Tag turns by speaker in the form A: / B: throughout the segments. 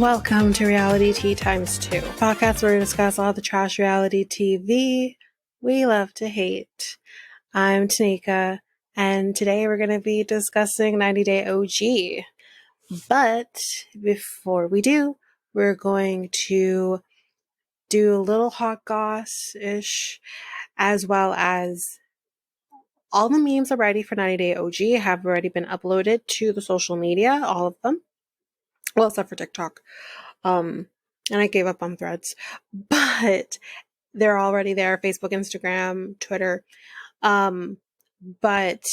A: Welcome to Reality Tea Times 2, a podcast where we discuss all the trash reality TV we love to hate. I'm Tanika, and today we're going to be discussing 90 Day OG. But before we do, we're going to do a little hot goss-ish, as well as all the memes are ready for 90 Day OG have already been uploaded to the social media, all of them. Well, except for TikTok. And I gave up on Threads, but they're already there. Facebook, Instagram, Twitter. But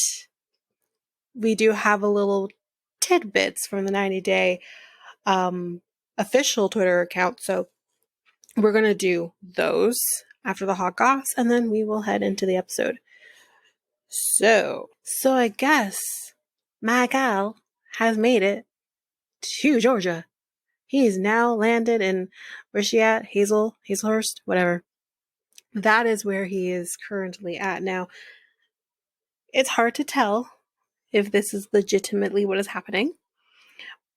A: we do have a little tidbits from the 90 Day official Twitter account. So we're going to do those after the hot goss, and then we will head into the episode. So I guess my gal has made it to Georgia. He's now landed in, where's she at? Hazelhurst, whatever. That is where he is currently at. Now, it's hard to tell if this is legitimately what is happening.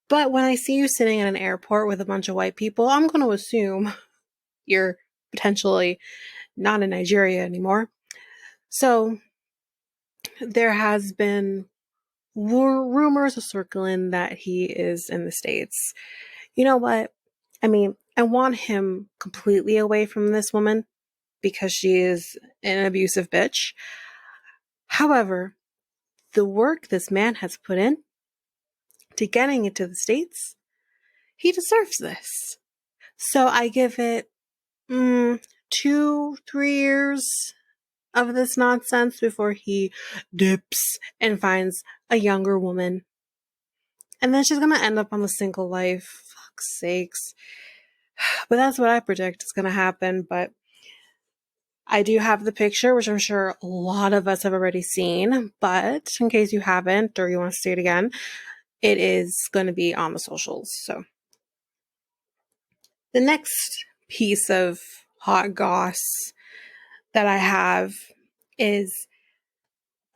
A: But when I see you sitting at an airport with a bunch of white people, I'm going to assume you're potentially not in Nigeria anymore. So there has been rumors circling that he is in the States. You know what? I mean, I want him completely away from this woman because she is an abusive bitch. However, the work this man has put in to getting into the States, he deserves this. So I give it 2-3 years of this nonsense before he dips and finds a younger woman. And then she's going to end up on the single life. Fuck's sakes. But that's what I predict is going to happen. But I do have the picture, which I'm sure a lot of us have already seen. But in case you haven't or you want to see it again, it is going to be on the socials. So the next piece of hot goss that I have is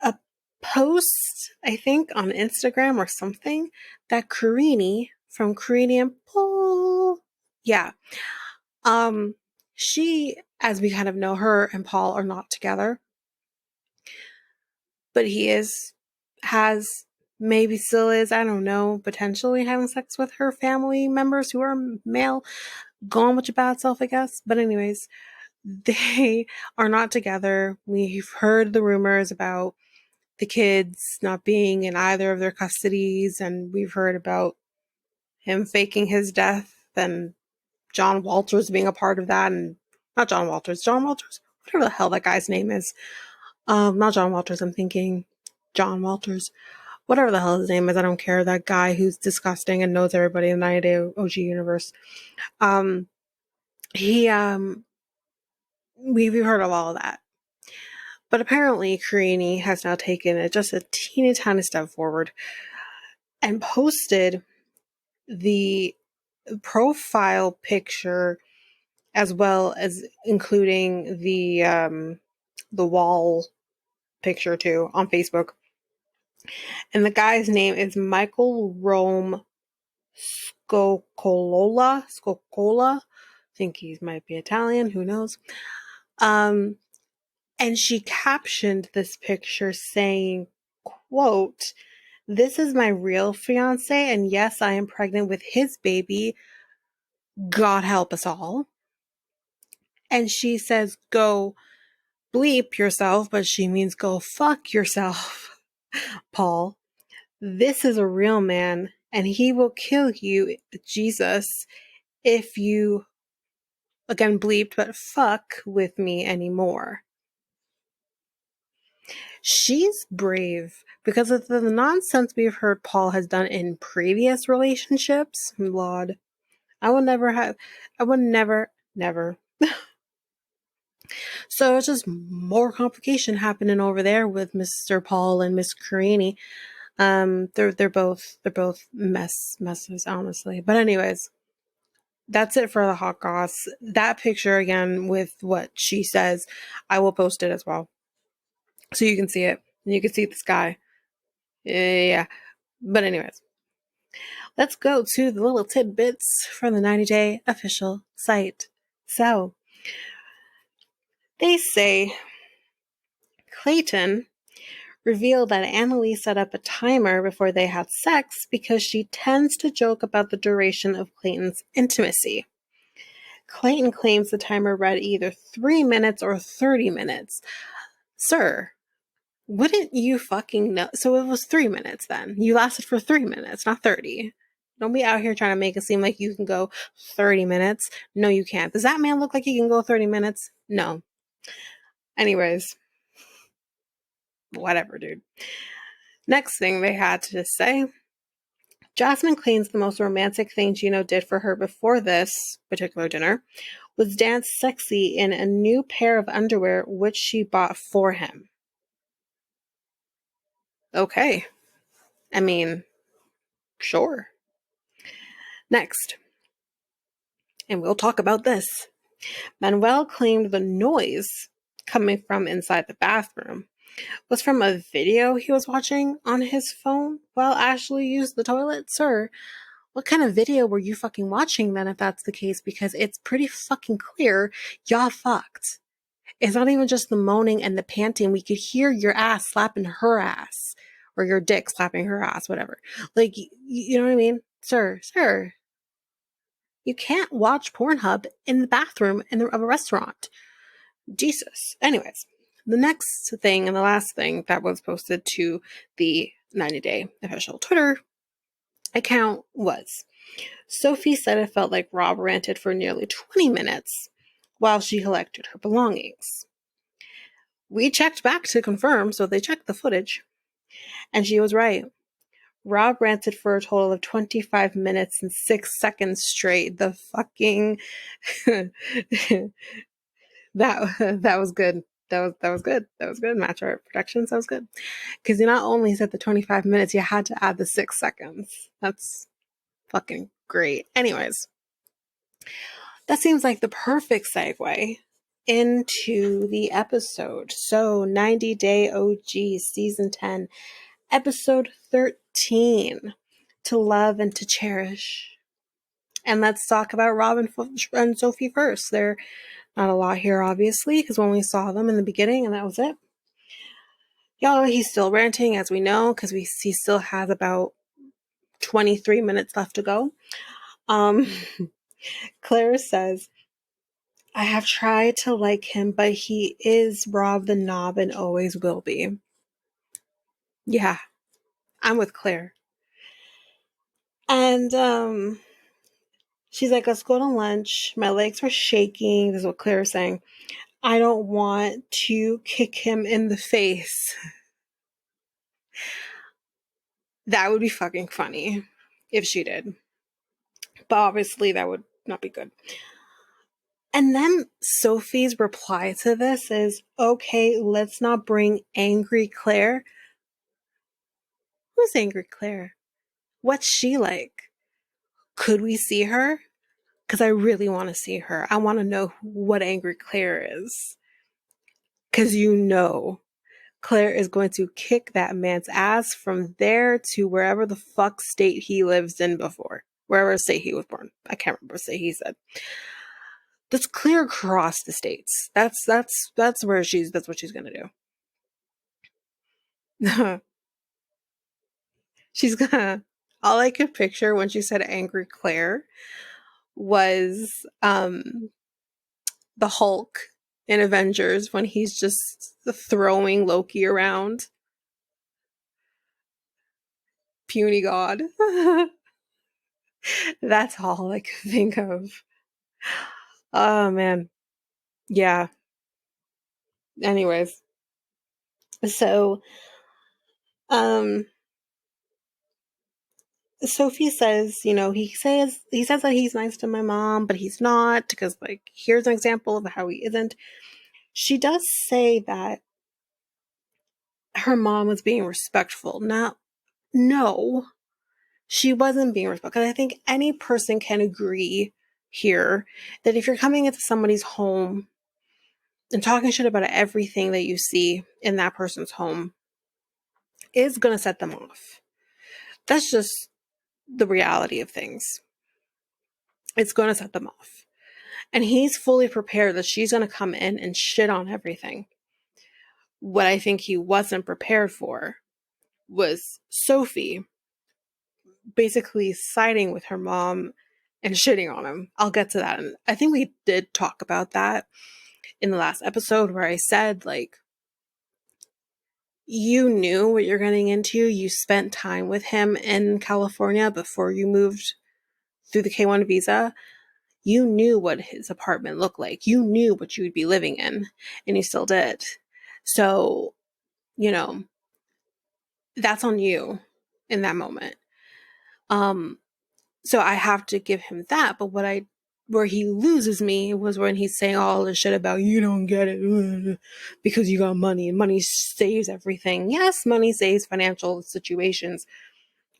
A: a post, I think, on Instagram or something that Karini from Karini and Paul, she, as we kind of know, her and Paul are not together, but he has, maybe still is, I don't know, potentially having sex with her family members who are male. Go on with your bad self, I guess. But anyways, they are not together. We've heard the rumors about the kids not being in either of their custodies, and we've heard about him faking his death and John Walters being a part of that, and not John Walters, whatever the hell that guy's name is. Not John Walters, I'm thinking John Walters. Whatever the hell his name is, I don't care. That guy who's disgusting and knows everybody in the 90 Day OG universe. We've heard of all of that. But apparently Karini has now taken just a teeny tiny step forward and posted the profile picture as well as including the wall picture too on Facebook. And the guy's name is Michael Rome Scocola. I think he might be Italian, who knows. And she captioned this picture saying, quote, "This is my real fiance, and yes, I am pregnant with his baby. God help us all." And she says, "Go bleep yourself," but she means go fuck yourself, Paul. "This is a real man, and he will kill you, Jesus, if you," again bleeped, but fuck with me anymore. She's brave because of the nonsense we've heard Paul has done in previous relationships. Lord, I would never. So it's just more complication happening over there with Mr. Paul and Miss Karini. They're both messes, honestly. But anyways, that's it for the hot goss. That picture again with what she says, I will post it as well, so you can see it. And you can see this guy. Yeah. But anyways, let's go to the little tidbits from the 90-day official site. So, they say Clayton revealed that Anali set up a timer before they had sex because she tends to joke about the duration of Clayton's intimacy. Clayton claims the timer read either 3 minutes or 30 minutes. Sir, wouldn't you fucking know? So it was 3 minutes then. You lasted for 3 minutes, not 30. Don't be out here trying to make it seem like you can go 30 minutes. No, you can't. Does that man look like he can go 30 minutes? No. Anyways, whatever, dude. Next thing they had to say, Jasmine claims the most romantic thing Gino did for her before this particular dinner was dance sexy in a new pair of underwear which she bought for him. Okay. I mean, sure. Next. And we'll talk about this. Manuel claimed the noise coming from inside the bathroom was from a video he was watching on his phone while Ashley used the toilet. Sir, what kind of video were you fucking watching then if that's the case? Because it's pretty fucking clear y'all fucked. It's not even just the moaning and the panting. We could hear your ass slapping her ass. Or your dick slapping her ass, whatever. Like, you know what I mean? Sir, you can't watch Pornhub in the bathroom of a restaurant. Jesus. Anyways, the next thing and the last thing that was posted to the 90-day official Twitter account was Sophie said it felt like Rob ranted for nearly 20 minutes while she collected her belongings. We checked back to confirm, so they checked the footage. And she was right. Rob ranted for a total of 25 minutes and 6 seconds straight. The fucking that was good. That was good. That was good. Match Art Productions. That was good. Because you not only said the 25 minutes, you had to add the 6 seconds. That's fucking great. Anyways, that seems like the perfect segue into the episode. So 90 Day OG Season 10, Episode 13, To Love and to Cherish. And let's talk about Rob and Sophie first. They're not a lot here, obviously, because we only saw them in the beginning, and that was it. Y'all, he's still ranting, as we know, because he still has about 23 minutes left to go. Claire says, I have tried to like him, but he is Rob the Knob and always will be. Yeah, I'm with Claire. And she's like, let's go to lunch. My legs were shaking. This is what Claire is saying. I don't want to kick him in the face. That would be fucking funny if she did. But obviously that would not be good. And then Sophie's reply to this is, okay, let's not bring angry Claire. Who's angry Claire? What's she like? Could we see her? Because I really want to see her. I want to know what angry Claire is. Because you know Claire is going to kick that man's ass from there to wherever the fuck state he lives in before. Wherever state he was born. I can't remember what state he said. That's clear across the states. That's what she's gonna do. She's gonna, all I could picture when she said angry Claire was the Hulk in Avengers when he's just throwing Loki around. Puny God. That's all I could think of. Oh man. Yeah. Anyways. So Sophie says, he says that he's nice to my mom, but he's not, because like here's an example of how he isn't. She does say that her mom was being respectful. Now, no, she wasn't being respectful. I think any person can agree here that if you're coming into somebody's home and talking shit about everything that you see in that person's home is going to set them off. That's just the reality of things. It's going to set them off. And he's fully prepared that she's going to come in and shit on everything. What I think he wasn't prepared for was Sophie basically siding with her mom and shitting on him. I'll get to that. And I think we did talk about that in the last episode where I said, like, you knew what you're getting into. You spent time with him in California before you moved through the K-1 visa. You knew what his apartment looked like. You knew what you would be living in, and you still did. So, you know, that's on you in that moment. So I have to give him that. But where he loses me was when he's saying all this shit about you don't get it because you got money and money saves everything. Yes, money saves financial situations.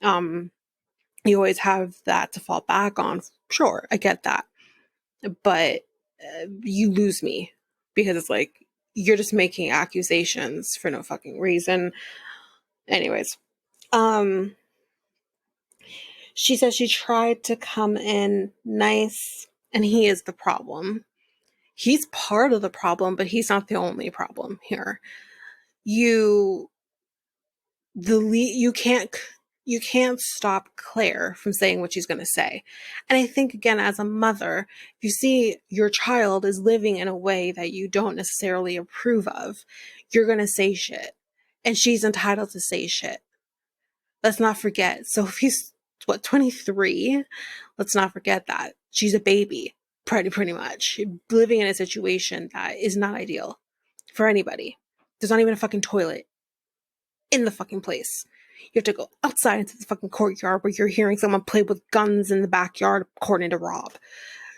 A: You always have that to fall back on. Sure, I get that. But you lose me because it's like you're just making accusations for no fucking reason. Anyways, she says she tried to come in nice, and he is the problem. He's part of the problem, but he's not the only problem here. You can't stop Claire from saying what she's going to say. And I think, again, as a mother, if you see your child is living in a way that you don't necessarily approve of, you're going to say shit. And she's entitled to say shit. Let's not forget, Sophie's, 23? Let's not forget that. She's a baby, pretty much. Living in a situation that is not ideal for anybody. There's not even a fucking toilet in the fucking place. You have to go outside into the fucking courtyard where you're hearing someone play with guns in the backyard, according to Rob.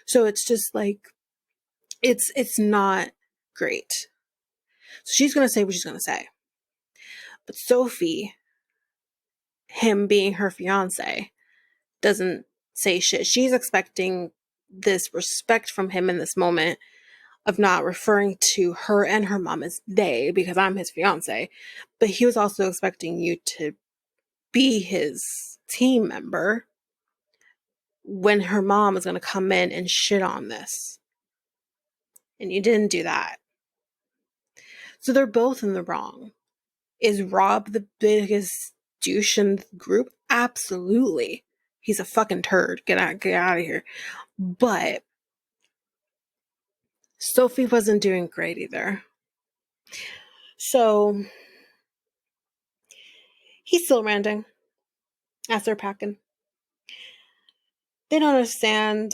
A: So it's just like, it's not great. So she's going to say what she's going to say. But Sophie, him being her fiance, doesn't say shit. She's expecting this respect from him in this moment of not referring to her and her mom as they, because I'm his fiance. But he was also expecting you to be his team member when her mom is going to come in and shit on this. And you didn't do that. So they're both in the wrong. Is Rob the biggest douche in the group? Absolutely. He's a fucking turd. Get out of here. But Sophie wasn't doing great either. So he's still ranting as they're packing. They don't understand.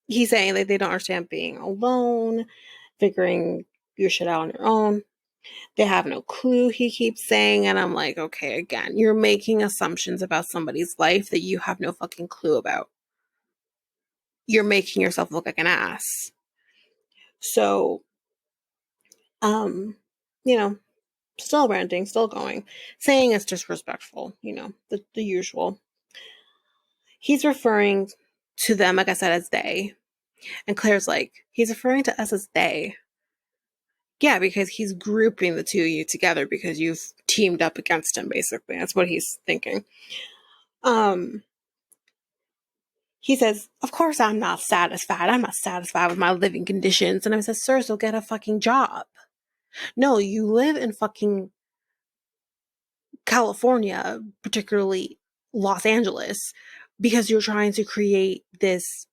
A: He's saying that they don't understand being alone, figuring your shit out on your own. They have no clue, he keeps saying. And I'm like, okay, again, you're making assumptions about somebody's life that you have no fucking clue about. You're making yourself look like an ass. So, still ranting, still going, saying it's disrespectful, the usual. He's referring to them, like I said, as they. And Claire's like, he's referring to us as they. Yeah, because he's grouping the two of you together because you've teamed up against him, basically. That's what he's thinking. He says, of course I'm not satisfied. I'm not satisfied with my living conditions. And I said, sir, so get a fucking job. No, you live in fucking California, particularly Los Angeles, because you're trying to create this.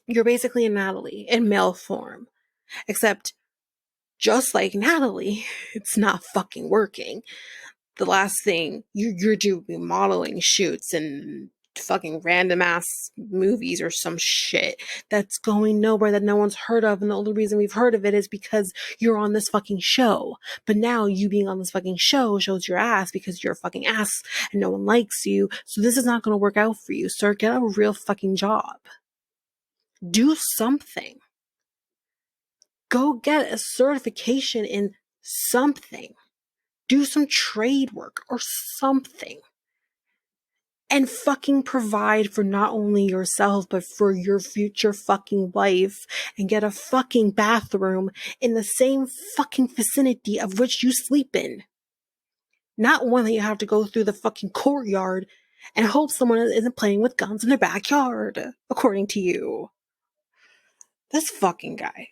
A: You're basically a Natalie in male form. Except, just like Natalie, it's not fucking working. The last thing you're doing modeling shoots and fucking random ass movies or some shit that's going nowhere that no one's heard of, and the only reason we've heard of it is because you're on this fucking show. But now you being on this fucking show shows your ass because you're a fucking ass and no one likes you. So this is not going to work out for you, sir. Get a real fucking job. Do something. Go get a certification in something. Do some trade work or something. And fucking provide for not only yourself, but for your future fucking wife. And get a fucking bathroom in the same fucking vicinity of which you sleep in. Not one that you have to go through the fucking courtyard and hope someone isn't playing with guns in their backyard, according to you. This fucking guy.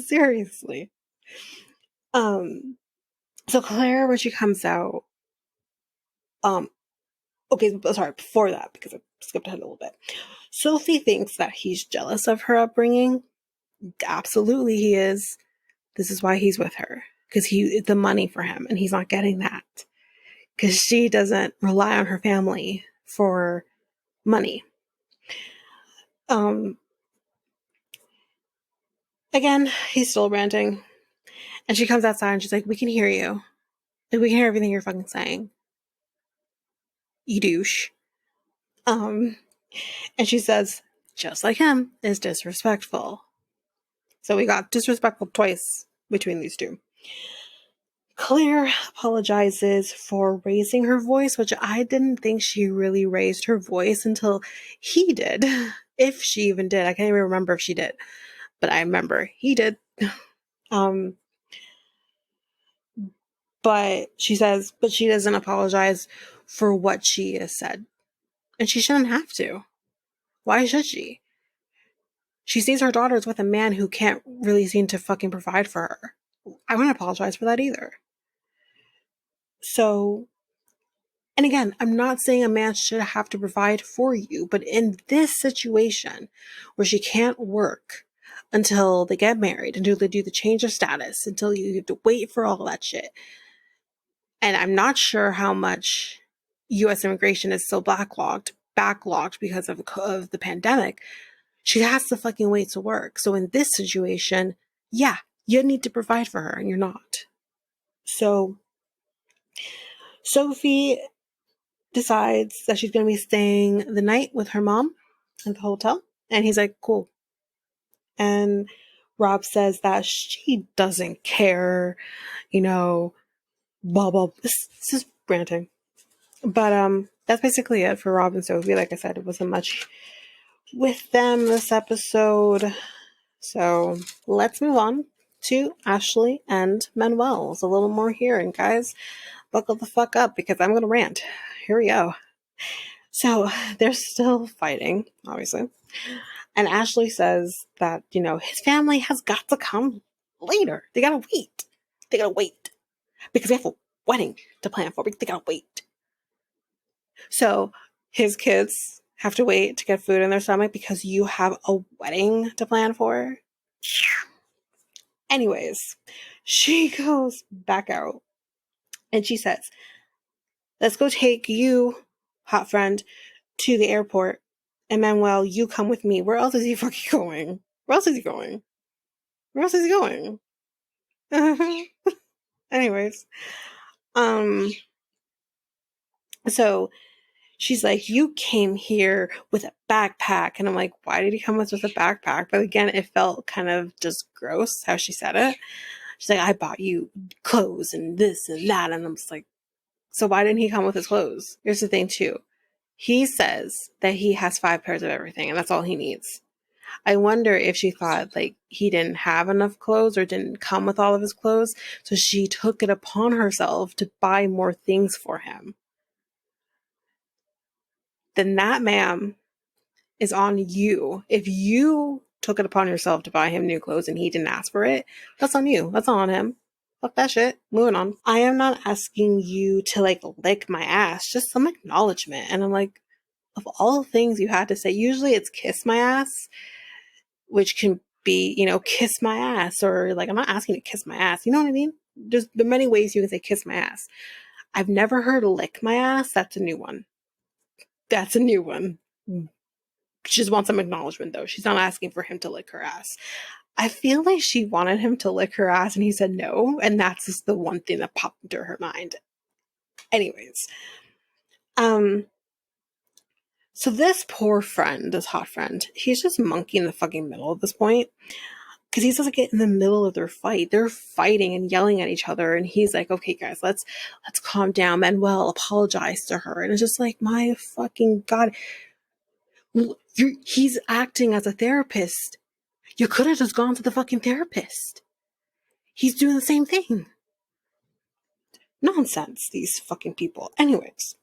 A: Seriously. So Claire, when she comes out, okay, sorry, before that, because I skipped ahead a little bit. Sophie thinks that he's jealous of her upbringing. Absolutely he is. This is why he's with her. Because it's the money for him, and he's not getting that. Because she doesn't rely on her family for money. Again, he's still ranting. And she comes outside and she's like, we can hear you. Like, we can hear everything you're fucking saying. You douche. And she says, just like him, is disrespectful. So we got disrespectful twice between these two. Claire apologizes for raising her voice, which I didn't think she really raised her voice until he did. If she even did. I can't even remember if she did. But I remember he did. But she says, but she doesn't apologize for what she has said. And she shouldn't have to. Why should she? She sees her daughters with a man who can't really seem to fucking provide for her. I wouldn't apologize for that either. So, and again, I'm not saying a man should have to provide for you, but in this situation where she can't work until they get married, until they do the change of status, until you have to wait for all that shit. And I'm not sure how much U.S. immigration is still backlogged because of the pandemic. She has to fucking wait to work. So in this situation, yeah, you need to provide for her and you're not. So Sophie decides that she's going to be staying the night with her mom at the hotel. And he's like, cool. And Rob says that she doesn't care, blah, blah. This is ranting. But that's basically it for Rob and Sophie. Like I said, it wasn't much with them this episode. So let's move on to Ashley and Manuel. There's a little more here. And guys, buckle the fuck up because I'm going to rant. Here we go. So they're still fighting, obviously. And Ashley says that, his family has got to come later. They got to wait. Because we have a wedding to plan for. They got to wait. So his kids have to wait to get food in their stomach because you have a wedding to plan for. Anyways, she goes back out and she says, let's go take you, hot friend, to the airport. And Manuel, you come with me. Where else is he fucking going? Anyways, so she's like, you came here with a backpack. And I'm like, why did he come with a backpack? But again, it felt kind of just gross how she said it. She's like, I bought you clothes and this and that. And I'm just like, so why didn't he come with his clothes? Here's the thing too. He says that he has 5 pairs of everything and that's all he needs. I wonder if she thought like he didn't have enough clothes or didn't come with all of his clothes. So she took it upon herself to buy more things for him. Then that, ma'am, is on you. If you took it upon yourself to buy him new clothes and he didn't ask for it, that's on you. That's on him. Fuck that shit. Moving on. I am not asking you to like lick my ass, just some acknowledgement. And I'm like, of all things you had to say, usually it's kiss my ass, which can be, kiss my ass, or like, I'm not asking you to kiss my ass. You know what I mean? There's many ways you can say kiss my ass. I've never heard lick my ass. That's a new one. She just wants some acknowledgement though. She's not asking for him to lick her ass. I feel like she wanted him to lick her ass and he said no. And that's just the one thing that popped into her mind. Anyways. So this poor friend, this hot friend, he's just monkeying the fucking middle at this point. Because he doesn't get in the middle of their fight. They're fighting and yelling at each other. And he's like, okay, guys, let's calm down. Manuel, apologize to her. And it's just like, my fucking God. He's acting as a therapist. You could have just gone to the fucking therapist. He's doing the same thing. Nonsense, these fucking people. Anyways.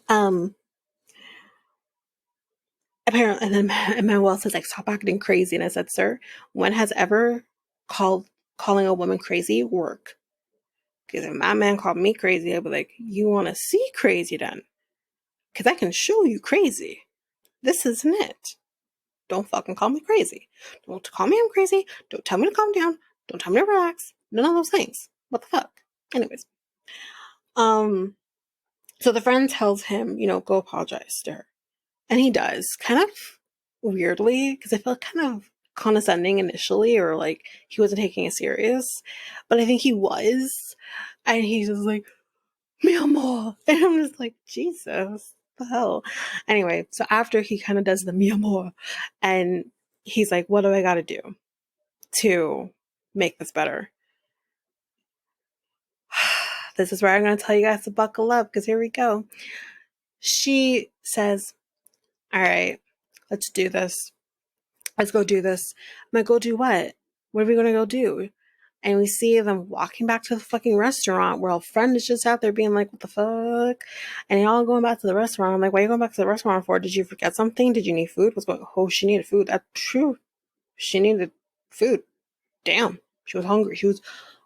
A: Apparently, and then Manuel says, like, stop acting crazy. And I said, sir, when has ever calling a woman crazy work? Because if my man called me crazy, I'd be like, you want to see crazy then? Because I can show you crazy. This isn't it. Don't fucking call me crazy. Don't call me I'm crazy. Don't tell me to calm down. Don't tell me to relax. None of those things. What the fuck? Anyways. So the friend tells him, go apologize to her. And he does, kind of weirdly, because I felt kind of condescending initially, or like he wasn't taking it serious. But I think he was. And he's just like, mi amor. And I'm just like, Jesus, the hell. Anyway, so after he kind of does the mi amor, and he's like, what do I gotta do to make this better? This is where I'm going to tell you guys to buckle up, because here we go. She says, all right, let's do this. Let's go do this. I'm like, go do what? What are we going to go do? And we see them walking back to the fucking restaurant where our friend is just out there being like, what the fuck? And they all going back to the restaurant. I'm like, why are you going back to the restaurant for? Did you forget something? Did you need food? What's going on? Oh, she needed food. That's true. She needed food. Damn. She was hungry. She was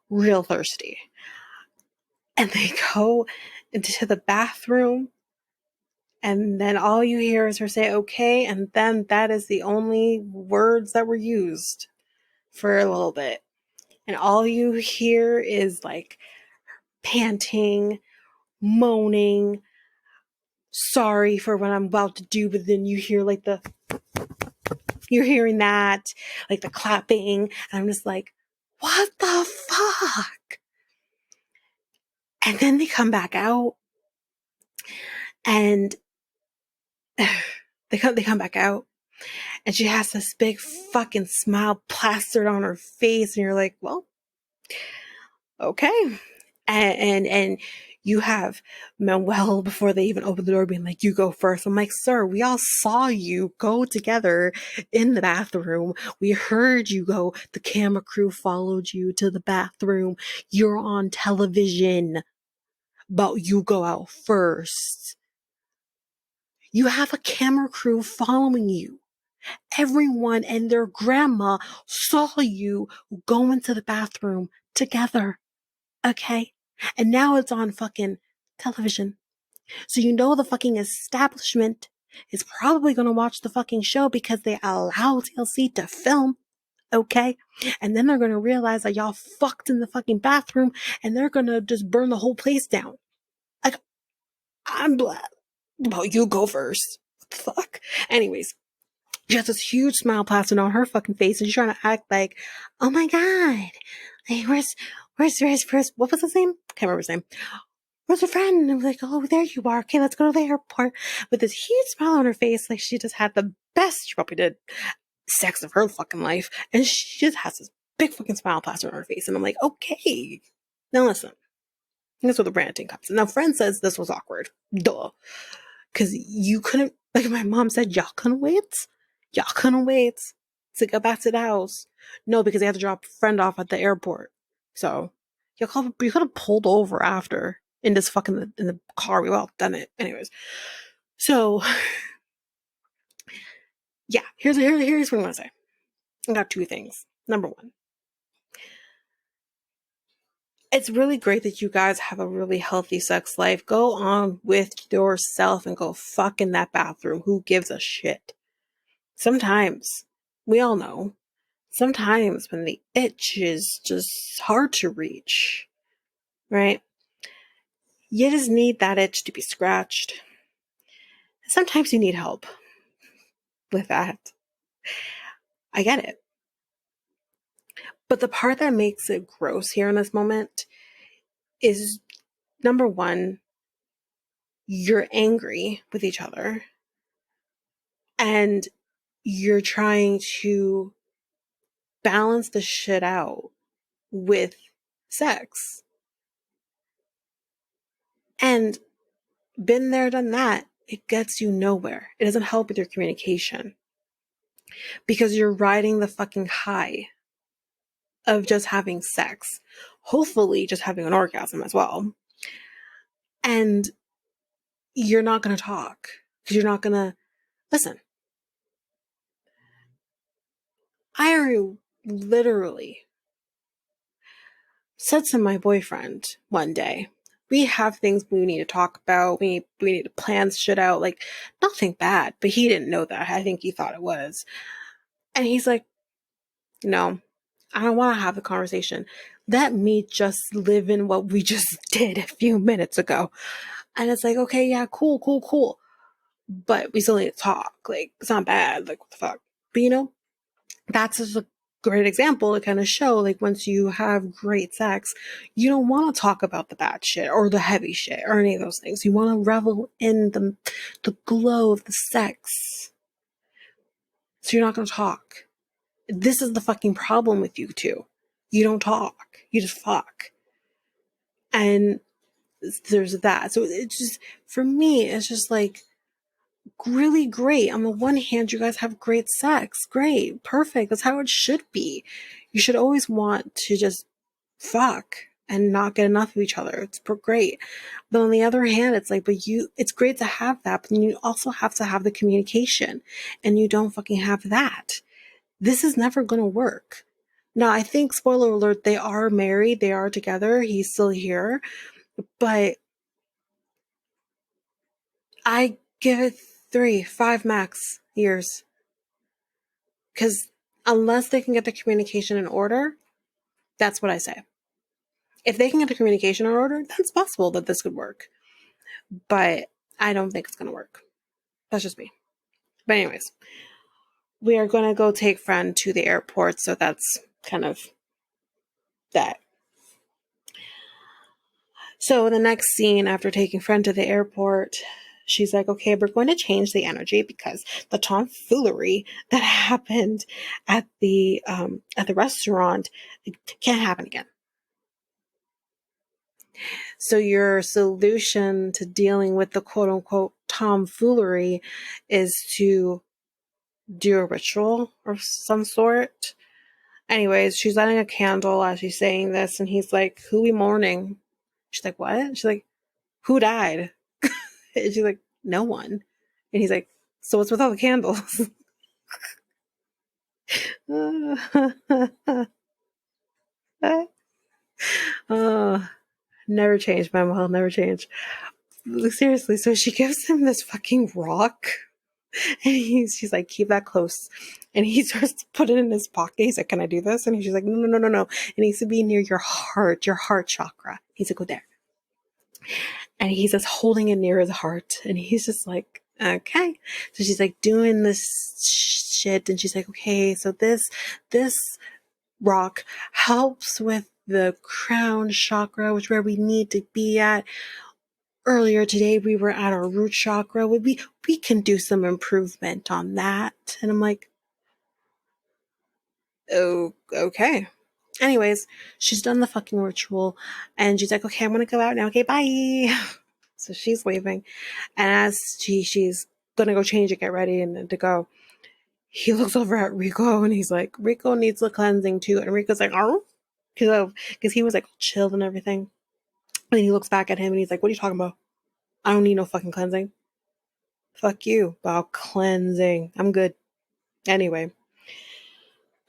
A: real thirsty. And they go into the bathroom. And then all you hear is her say, okay. And then that is the only words that were used for a little bit. And all you hear is like panting, moaning, sorry for what I'm about to do. But then you hear like you're hearing that, like the clapping. And I'm just like, what the fuck? And then they come back out and they come back out. And she has this big fucking smile plastered on her face. And you're like, well, okay. And you have Manuel, before they even open the door, being like, you go first. I'm like, sir, we all saw you go together in the bathroom. We heard you go. The camera crew followed you to the bathroom. You're on television, but you go out first. You have a camera crew following you. Everyone and their grandma saw you go into the bathroom together. Okay? And now it's on fucking television. So you know the fucking establishment is probably going to watch the fucking show because they allow TLC to film. Okay? And then they're going to realize that y'all fucked in the fucking bathroom and they're going to just burn the whole place down. Like, I'm glad. Well, you go first. What the fuck? Anyways. She has this huge smile plastered on her fucking face, and she's trying to act like, oh my god, hey, where's, what was his name? Can't remember his name. Where's her friend? And I'm like, oh, there you are. Okay, let's go to the airport. With this huge smile on her face, like she just had the best, she probably did, sex of her fucking life. And she just has this big fucking smile plastered on her face. And I'm like, okay, now listen. That's where the branding comes in. Now, friend says this was awkward. Duh. Because you couldn't, like my mom said, y'all couldn't wait? Y'all couldn't wait to go back to the house. No, because they had to drop a friend off at the airport. So you could have pulled over after in this fucking in the car. We all done it. Anyways. So yeah, here's what I want to say. I got two things. Number one. It's really great that you guys have a really healthy sex life. Go on with yourself and go fuck in that bathroom. Who gives a shit? Sometimes, we all know, sometimes when the itch is just hard to reach, right? You just need that itch to be scratched. Sometimes you need help with that. I get it. But the part that makes it gross here in this moment is, number one, you're angry with each other and you're trying to balance the shit out with sex. And been there, done that. It gets you nowhere. It doesn't help with your communication because you're riding the fucking high of just having sex. Hopefully just having an orgasm as well. And you're not going to talk because you're not going to listen. I literally said to my boyfriend one day, we have things we need to talk about. We need to plan shit out. Like, nothing bad, but he didn't know that. I think he thought it was. And he's like, no, I don't want to have the conversation. Let me just live in what we just did a few minutes ago. And it's like, okay, yeah, cool. But we still need to talk. Like, it's not bad. Like, what the fuck? But that's just a great example to kind of show, like, once you have great sex, you don't want to talk about the bad shit or the heavy shit or any of those things. You want to revel in the glow of the sex. So you're not going to talk. This is the fucking problem with you two. You don't talk. You just fuck. And there's that. So it's just, for me, it's just like, really great. On the one hand, you guys have great sex. Great. Perfect. That's how it should be. You should always want to just fuck and not get enough of each other. It's great. But on the other hand, it's like, it's great to have that, but you also have to have the communication, and you don't fucking have that. This is never going to work. Now, I think, spoiler alert, they are married. They are together. He's still here. But I give it 5 max years. Because unless they can get the communication in order, that's what I say. If they can get the communication in order, then it's possible that this could work. But I don't think it's going to work. That's just me. But anyways, we are going to go take friend to the airport. So that's kind of that. So the next scene, after taking friend to the airport, she's like, okay, we're going to change the energy because the tomfoolery that happened at the restaurant, it can't happen again. So your solution to dealing with the quote unquote tomfoolery is to do a ritual of some sort. Anyways, she's lighting a candle as she's saying this, and he's like, who we mourning? She's like, what? She's like, who died? And she's like, no one. And he's like, so what's with all the candles? Never change, Manuel, never change. Seriously, so she gives him this fucking rock, and she's like, keep that close. And he starts to put it in his pocket. He's like, can I do this? And she's like, no. It needs to be near your heart chakra. He's like, go there. And he's just holding it near his heart. And he's just like, okay. So she's like doing this shit. And she's like, okay, so this rock helps with the crown chakra, which is where we need to be at. Earlier today, we were at our root chakra. We can do some improvement on that. And I'm like, oh, okay. Anyways, she's done the fucking ritual, and she's like, okay, I'm gonna go out now. Okay, bye. So she's leaving, and as she's gonna go change and get ready and to go, he looks over at Rico, and he's like, Rico needs a cleansing too. And Rico's like, oh, because he was like chilled and everything. And he looks back at him, and he's like, what are you talking about? I don't need no fucking cleansing. Fuck you about cleansing. I'm good. Anyway.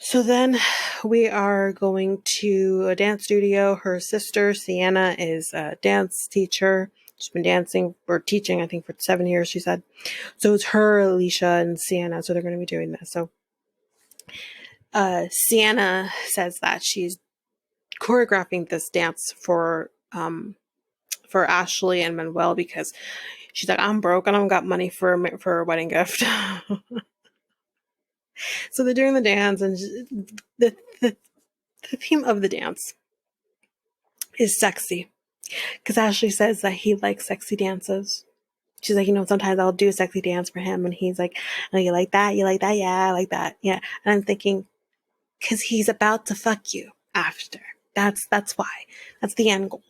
A: So then we are going to a dance studio. Her sister, Sienna, is a dance teacher. She's been dancing or teaching, I think, for 7 years, she said. So it's her, Alicia, and Sienna. So they're going to be doing this. So Sienna says that she's choreographing this dance for Ashley and Manuel because she's like, I'm broke. I don't got money for a wedding gift. So they're doing the dance, and the theme of the dance is sexy. Because Ashley says that he likes sexy dances. She's like, sometimes I'll do a sexy dance for him. And he's like, oh, you like that? You like that? Yeah, I like that. Yeah. And I'm thinking, because he's about to fuck you after. That's why. That's the end goal.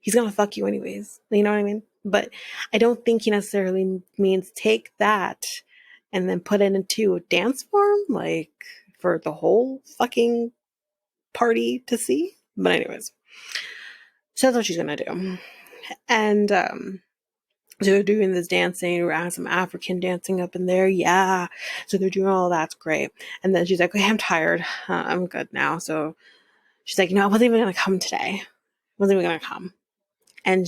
A: He's going to fuck you anyways. You know what I mean? But I don't think he necessarily means take that and then put it into a dance form, like for the whole fucking party to see. But anyways, so that's what she's going to do. And So they're doing this dancing, we're having some African dancing up in there, yeah. So they're doing all that's great. And then she's like, okay, I'm tired. I'm good now. So she's like, I wasn't even going to come today. I wasn't even going to come. And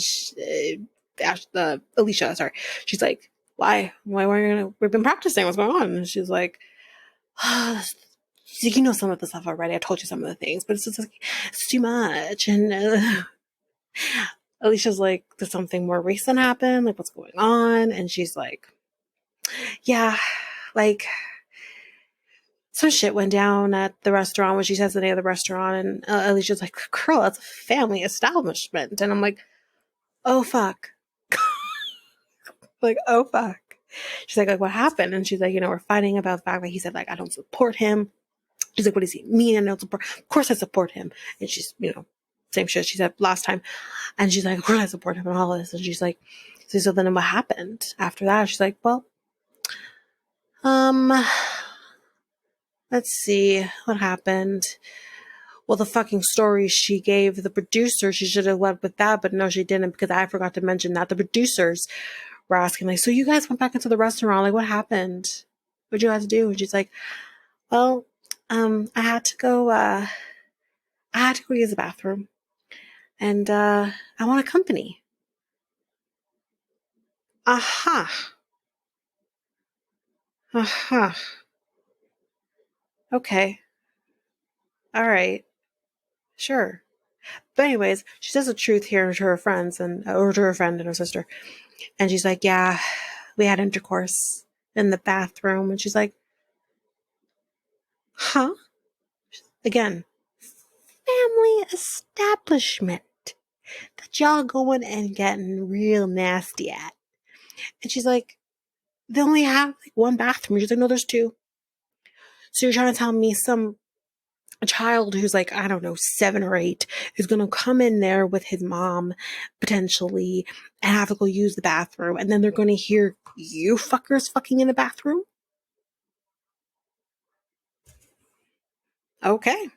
A: Alicia, sorry. She's like, why? Why weren't you going to? We've been practicing. What's going on? And she's like, you know some of the stuff already. I told you some of the things, but it's just like, it's too much. And Alicia's like, did something more recent happen? Like, what's going on? And she's like, yeah, like, some shit went down at the restaurant when she says the name of the restaurant. And Alicia's like, girl, that's a family establishment. And I'm like, oh, fuck. Like, oh, fuck. She's like, what happened? And she's like, we're fighting about the fact that he said, like, I don't support him. She's like, what does he mean? I don't support. Of course I support him. And she's, same shit she said last time. And she's like, of course I support him and all this. And she's like, so then what happened after that? She's like, well, let's see what happened. Well, the fucking story she gave the producer, she should have led with that, but no, she didn't, because I forgot to mention that the producers were asking, like, so you guys went back into the restaurant, like, what happened? What'd you have to do? And she's like, well, I had to go use the bathroom, and I want a company. Aha. Aha. Okay. All right. Sure. But anyways, she says the truth here to her friends or to her friend and her sister. And she's like, yeah, we had intercourse in the bathroom. And she's like, huh? Again, family establishment that y'all going and getting real nasty at. And she's like, they only have like one bathroom. She's like, no, there's two. So you're trying to tell me a child who's like, I don't know, 7 or 8 is going to come in there with his mom potentially and have to go use the bathroom. And then they're going to hear you fuckers fucking in the bathroom? Okay.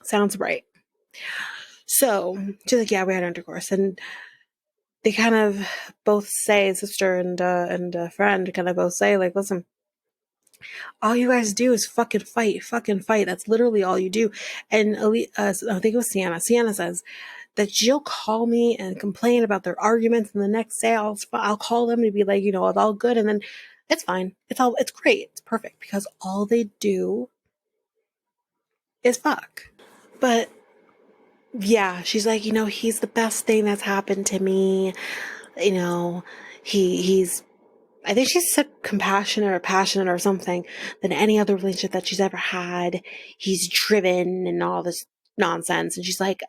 A: Sounds right. So she's like, yeah, we had intercourse. And they kind of both say, sister and friend kind of both say, like, listen, all you guys do is fucking fight. That's literally all you do. And I think it was Sienna. Sienna says that she'll call me and complain about their arguments, and the next day I'll call them and be like, it's all good, and then it's fine. It's great. It's perfect, because all they do is fuck. But yeah, she's like, he's the best thing that's happened to me. He's I think she said compassionate or passionate or something than any other relationship that she's ever had. He's driven and all this nonsense. And she's like,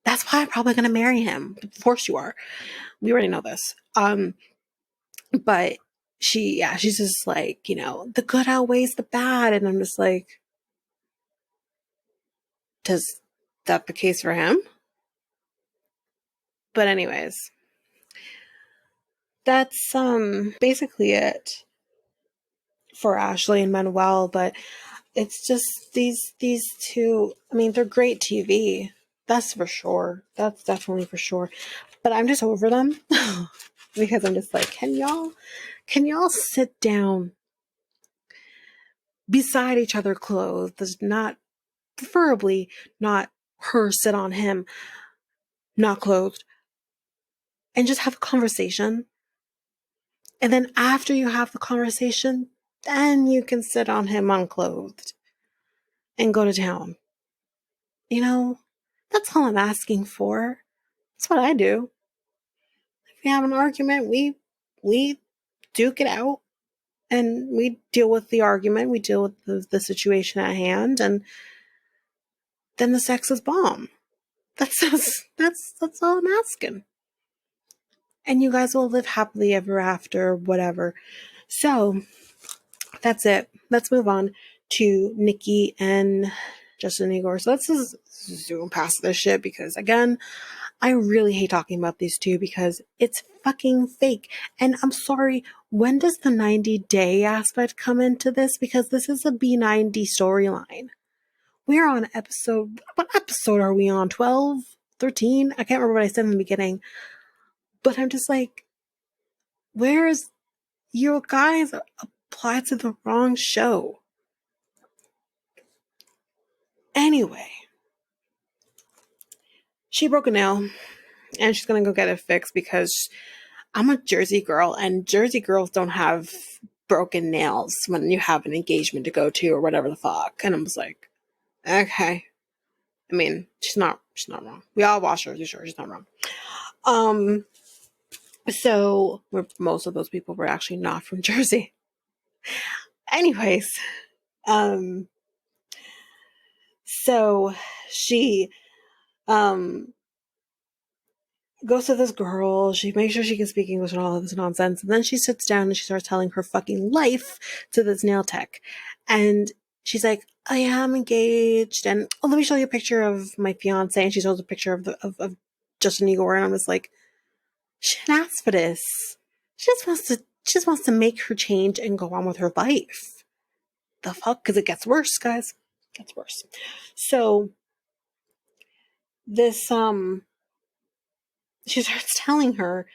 A: that's why I'm probably going to marry him. Of course you are. We already know this. But she's just like, the good outweighs the bad. And I'm just like, does that the case for him? But anyways, that's basically it for Ashley and Manuel. But it's just these two, I mean, they're great TV. That's for sure. That's definitely for sure. But I'm just over them because I'm just like, can y'all sit down beside each other clothed? Not, preferably not her sit on him, not clothed, and just have a conversation. And then after you have the conversation, then you can sit on him unclothed and go to town. That's all I'm asking for. That's what I do. If we have an argument, we duke it out and we deal with the argument. We deal with the situation at hand, and then the sex is bomb. That's all I'm asking. And you guys will live happily ever after, whatever. So that's it. Let's move on to Nikki and Justin Igor. So let's just zoom past this shit, because again, I really hate talking about these two because it's fucking fake. And I'm sorry, when does the 90-day aspect come into this? Because this is a B90 storyline. We're on what episode are we on? 12? 13? I can't remember what I said in the beginning. But I'm just like, Where's you guys applied to the wrong show? Anyway, she broke a nail and she's gonna go get it fixed because I'm a Jersey girl and Jersey girls don't have broken nails when you have an engagement to go to or whatever the fuck. And I was like, okay. I mean, she's not wrong. We all watch Jersey Shore. She's not wrong. So most of those people were actually not from Jersey. Anyways, so she goes to this girl. She makes sure she can speak English and all of this nonsense. And then she sits down and she starts telling her fucking life to this nail tech. And she's like, I am engaged. And let me show you a picture of my fiance. And she shows a picture of Justin Igor. And I was like, she didn't ask for this. She just wants to make her change and go on with her life. The fuck? Because it gets worse, guys. It gets worse. So this she starts telling her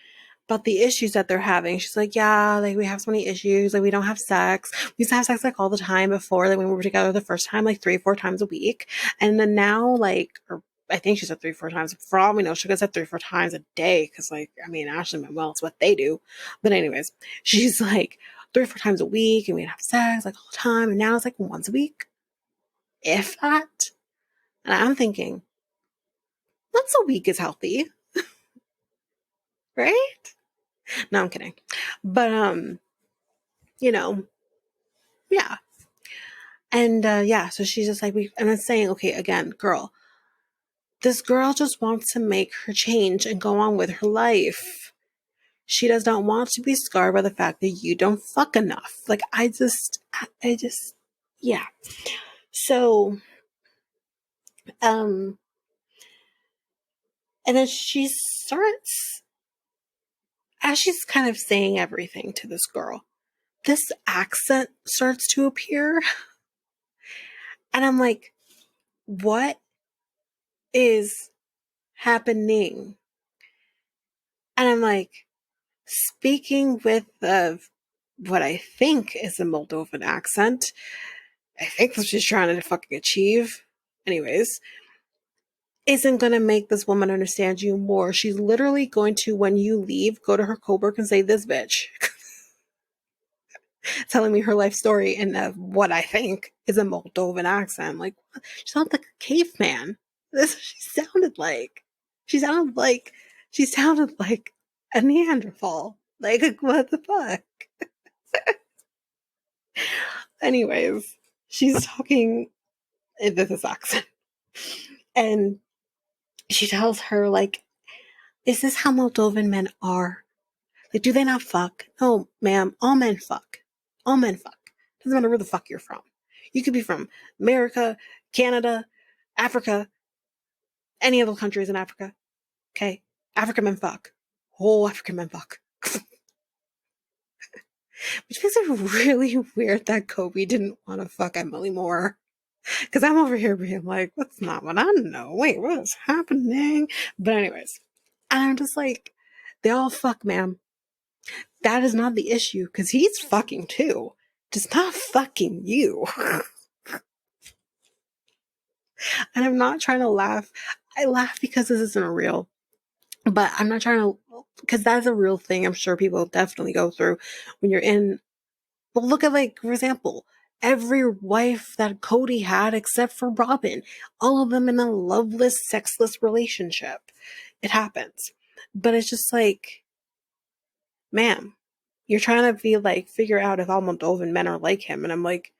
A: about the issues that they're having. She's like, yeah, like we have so many issues. Like we don't have sex. We used to have sex like all the time before, like when we were together the first time, like 3 or 4 times a week. And then now, like, or I think she said 3 or 4 times. For all we know, she could have said 3 or 4 times a day. Cause like, I mean, Ashley and Manuel, it's what they do. But anyways, she's like 3 or 4 times a week and we'd have sex like all the time. And now it's like once a week, if that. And I'm thinking, once a week is healthy, right? No, I'm kidding. But, you know, yeah. And, yeah, so she's just like, and I'm saying, okay, again, girl, this girl just wants to make her change and go on with her life. She does not want to be scarred by the fact that you don't fuck enough. Like, I just, yeah. So, and then she starts, as she's kind of saying everything to this girl, this accent starts to appear. And I'm like, what is happening? And I'm like, speaking with what I think is a Moldovan accent. I think what she's trying to fucking achieve, anyways, isn't going to make this woman understand you more. She's literally going to, when you leave, go to her coworker and say, this bitch. Telling me her life story in what I think is a Moldovan accent. Like, she sounded like a caveman. This is what she sounded like. She sounded like a Neanderthal. Like, what the fuck? Anyways, she's talking in this accent. And she tells her, like, is this how Moldovan men are? Like, do they not fuck? No, ma'am. All men fuck. All men fuck. Doesn't matter where the fuck you're from. You could be from America, Canada, Africa, any other countries in Africa. Okay? African men fuck. Whole African men fuck. Which makes it really weird that Kobe didn't want to fuck Emily more. Because I'm over here being like, that's not what I know. Wait, what is happening? But anyways, I'm just like, they all fuck, ma'am. That is not the issue, because he's fucking too. Just not fucking you. And I'm not trying to laugh. I laugh because this isn't real. But I'm not trying to, because that's a real thing I'm sure people definitely go through when you're in. Well, look at, like, for example, every wife that Cody had except for Robin, all of them in a loveless, sexless relationship. It happens. But it's just like, ma'am, you're trying to be like, figure out if all Moldovan men are like him. And I'm like,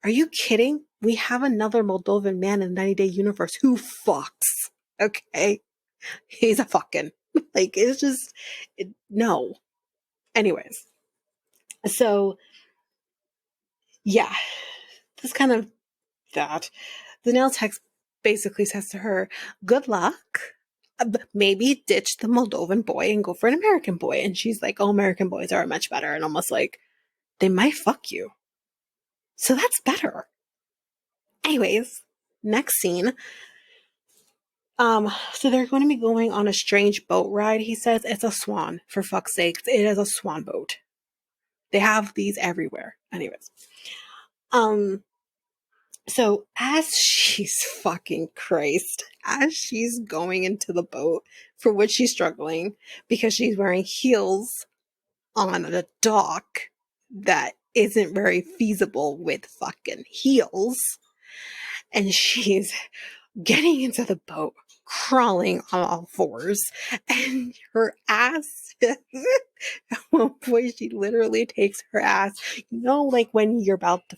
A: are you kidding? We have another Moldovan man in the 90-Day universe who fucks. Okay? He's a fucking. Like, it's just, no. Anyways. So, yeah. This kind of that. The nail tech basically says to her, good luck. Maybe ditch the Moldovan boy and go for an American boy. And she's like, oh, American boys are much better. And almost like, they might fuck you. So that's better. Anyways, next scene. So they're going to be going on a strange boat ride, he says. It's a swan, for fuck's sake. It is a swan boat. They have these everywhere. Anyways. So as she's fucking Christ, as she's going into the boat, for which she's struggling, because she's wearing heels on a dock that isn't very feasible with fucking heels, and she's getting into the boat, crawling on all fours, and her ass, at one point she literally takes her ass, like when you're about to,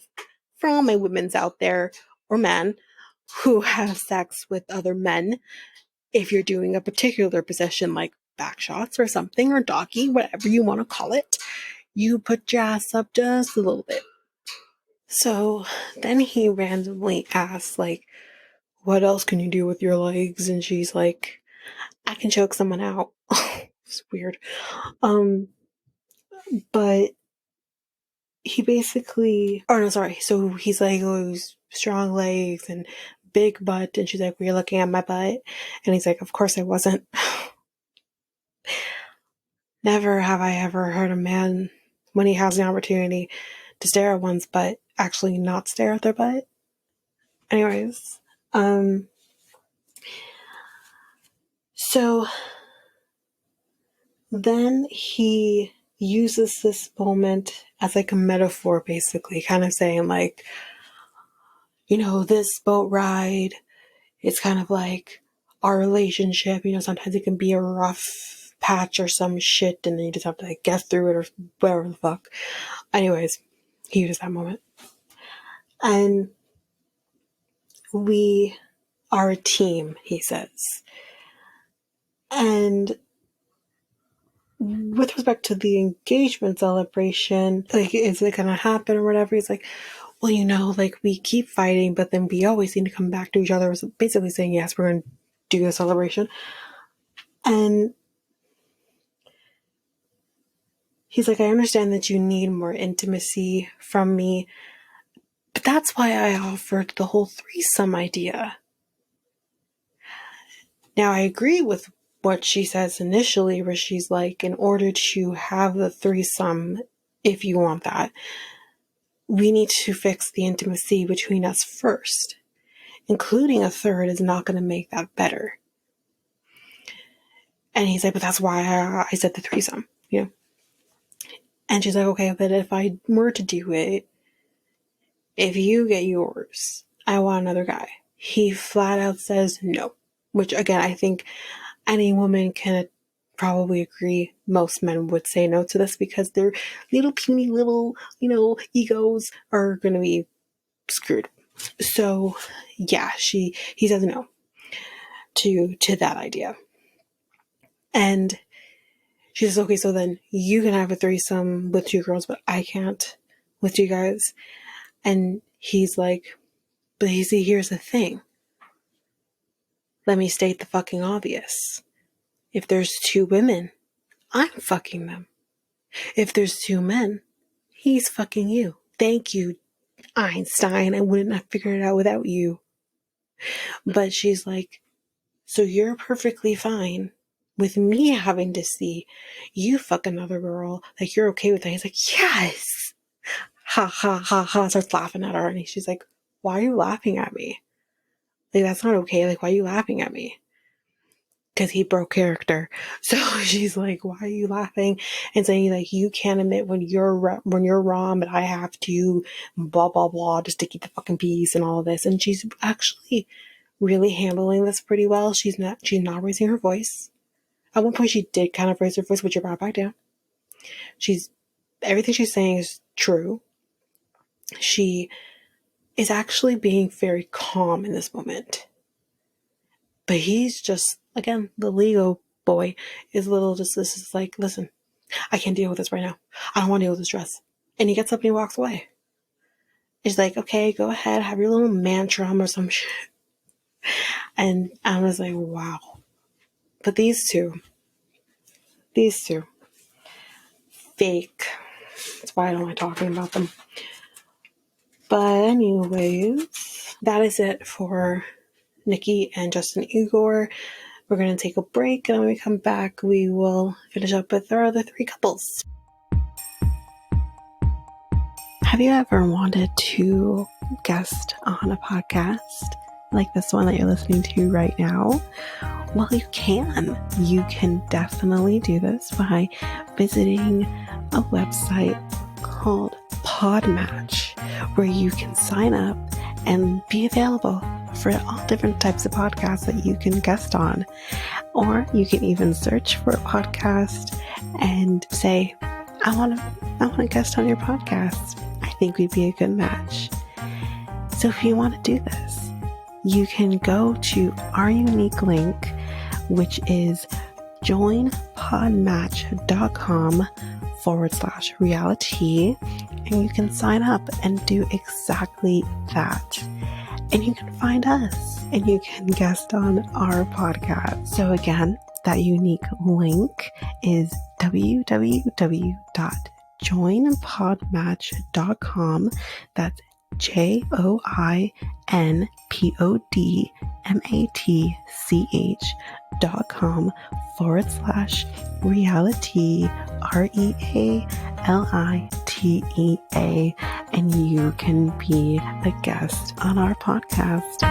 A: for all my women's out there, or men, who have sex with other men, if you're doing a particular position like back shots or something, or doggy, whatever you want to call it, you put your ass up just a little bit. So then he randomly asks, like, what else can you do with your legs? And she's like, I can choke someone out. It's weird. But he basically, so he's like, oh, strong legs and big butt. And she's like, were you looking at my butt? And he's like, of course I wasn't. Never have I ever heard a man, when he has the opportunity to stare at one's butt, actually not stare at their butt. Anyways, so then he uses this moment as like a metaphor, basically, kind of saying like, this boat ride, it's kind of like our relationship, sometimes it can be a rough patch or some shit, and then you just have to like get through it or whatever the fuck. Anyways, he uses that moment. And we are a team, he says. And with respect to the engagement celebration, like, is it gonna happen or whatever? He's like, well, like, we keep fighting, but then we always seem to come back to each other. So basically saying, yes, we're gonna do the celebration. And he's like, I understand that you need more intimacy from me, but that's why I offered the whole threesome idea. Now, I agree with what she says initially, where she's like, in order to have the threesome, if you want that, we need to fix the intimacy between us first. Including a third is not going to make that better. And he's like, but that's why I said the threesome, And she's like, okay, but if I were to do it, if you get yours, I want another guy. He flat out says no, which again, I think any woman can probably agree. Most men would say no to this because their little puny little, egos are going to be screwed. So yeah, he says no to that idea. And she says, okay, so then you can have a threesome with 2 girls, but I can't with 2 guys. And he's like, but you see, here's the thing. Let me state the fucking obvious. If there's 2 women, I'm fucking them. If there's 2 men, he's fucking you. Thank you, Einstein. I wouldn't have figured it out without you. But she's like, so you're perfectly fine with me having to see you fuck another girl. Like, you're okay with that? He's like, yes. Ha ha ha ha. Starts laughing at her. And she's like, why are you laughing at me? Like, that's not okay. Like, why are you laughing at me? Because he broke character. So she's like, why are you laughing? And saying, like, you can't admit when you're wrong, but I have to, blah, blah, blah, just to keep the fucking peace and all of this. And she's actually really handling this pretty well. She's not raising her voice. At one point she did kind of raise her voice, but she brought it back down. Everything she's saying is true. She is actually being very calm in this moment. But he's just, again, the Lego boy is this is like, listen, I can't deal with this right now. I don't want to deal with this dress. And he gets up and he walks away. He's like, okay, go ahead, have your little mantrum or some shit. And I was like, wow. But these two, fake. That's why I don't like talking about them. But anyways, that is it for Nikki and Justin Igor. We're going to take a break, and when we come back, we will finish up with our other 3 couples. Have you ever wanted to guest on a podcast like this one that you're listening to right now? Well, you can. You can definitely do this by visiting a website called Podmatch, where you can sign up and be available for all different types of podcasts that you can guest on. Or you can even search for a podcast and say, I want to guest on your podcast. I think we'd be a good match. So if you want to do this, you can go to our unique link, which is joinpodmatch.com/reality, and you can sign up and do exactly that. And you can find us and you can guest on our podcast. So again, that unique link is www.joinpodmatch.com. That's joinpodmatch.com/reality, REALITEA, and you can be a guest on our podcast.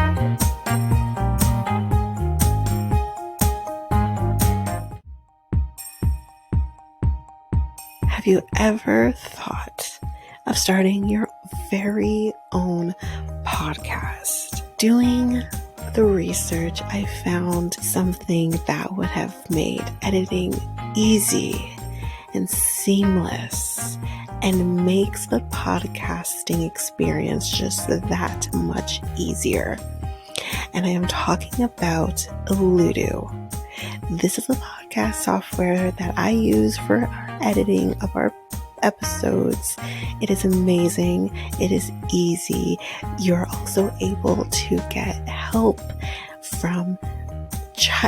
A: Have you ever thought of starting your very own podcast? Doing the research, I found something that would have made editing easy and seamless and makes the podcasting experience just that much easier. And I am talking about Ludo. This is a podcast software that I use for our editing of our episodes. It is amazing. It is easy. You're also able to get help from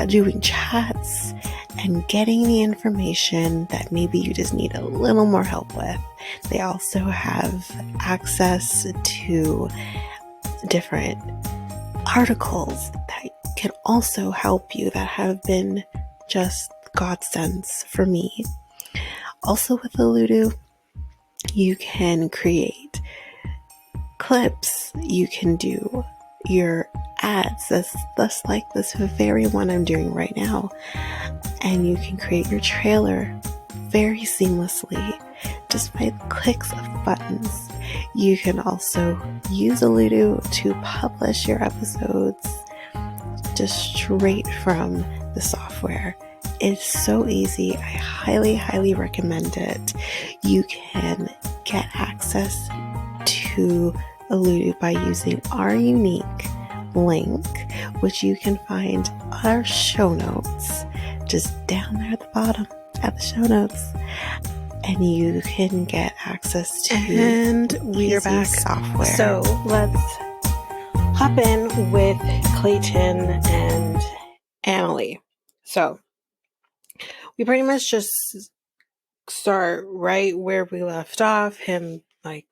A: doing chats and getting the information that maybe you just need a little more help with. They also have access to different articles that can also help you that have been just godsends for me. Also with the Ludo, you can create clips, you can do your ads, that's like this very one I'm doing right now, and you can create your trailer very seamlessly just by the clicks of buttons. You can also use a Ludo to publish your episodes just straight from the software. It's so easy. I highly recommend it. You can get access to a Ludo by using our unique link, which you can find on our show notes, just down there at the bottom at the show notes. And you can get access to we're back software. So let's hop in with Clayton and Anali. So we pretty much just start right where we left off, him like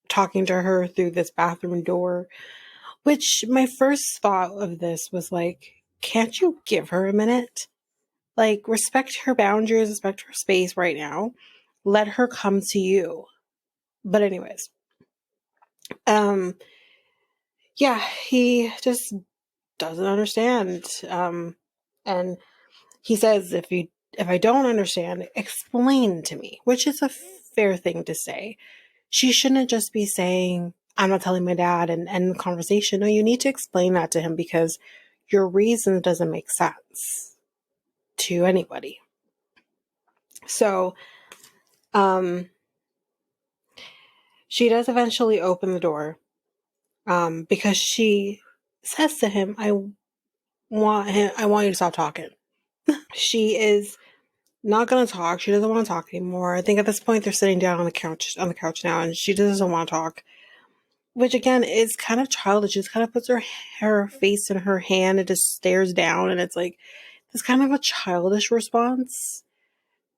A: talking to her through this bathroom door, which my first thought of this was like, can't you give her a minute? Like, respect her boundaries, respect her space right now. Let her come to you. But anyways, yeah, he just doesn't understand. And he says, if I don't understand, explain to me, which is a fair thing to say. She shouldn't just be saying, I'm not telling my dad and end the conversation. No, you need to explain that to him because your reason doesn't make sense to anybody. So, she does eventually open the door, because she says to him, I want you to stop talking. She is not going to talk. She doesn't want to talk anymore. I think at this point they're sitting down on the couch now, and she doesn't want to talk, which again is kind of childish. She just kind of puts her face in her hand and just stares down, and it's like this kind of a childish response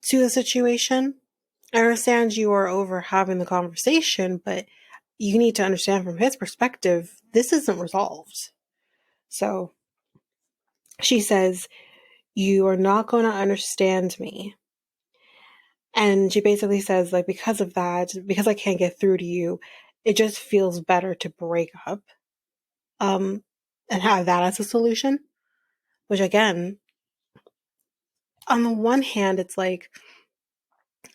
A: to the situation. I understand you are over having the conversation, but you need to understand from his perspective, this isn't resolved. So she says, you are not going to understand me. And she basically says, like, because of that, because I can't get through to you, it just feels better to break up, and have that as a solution. Which, again, on the one hand, it's like,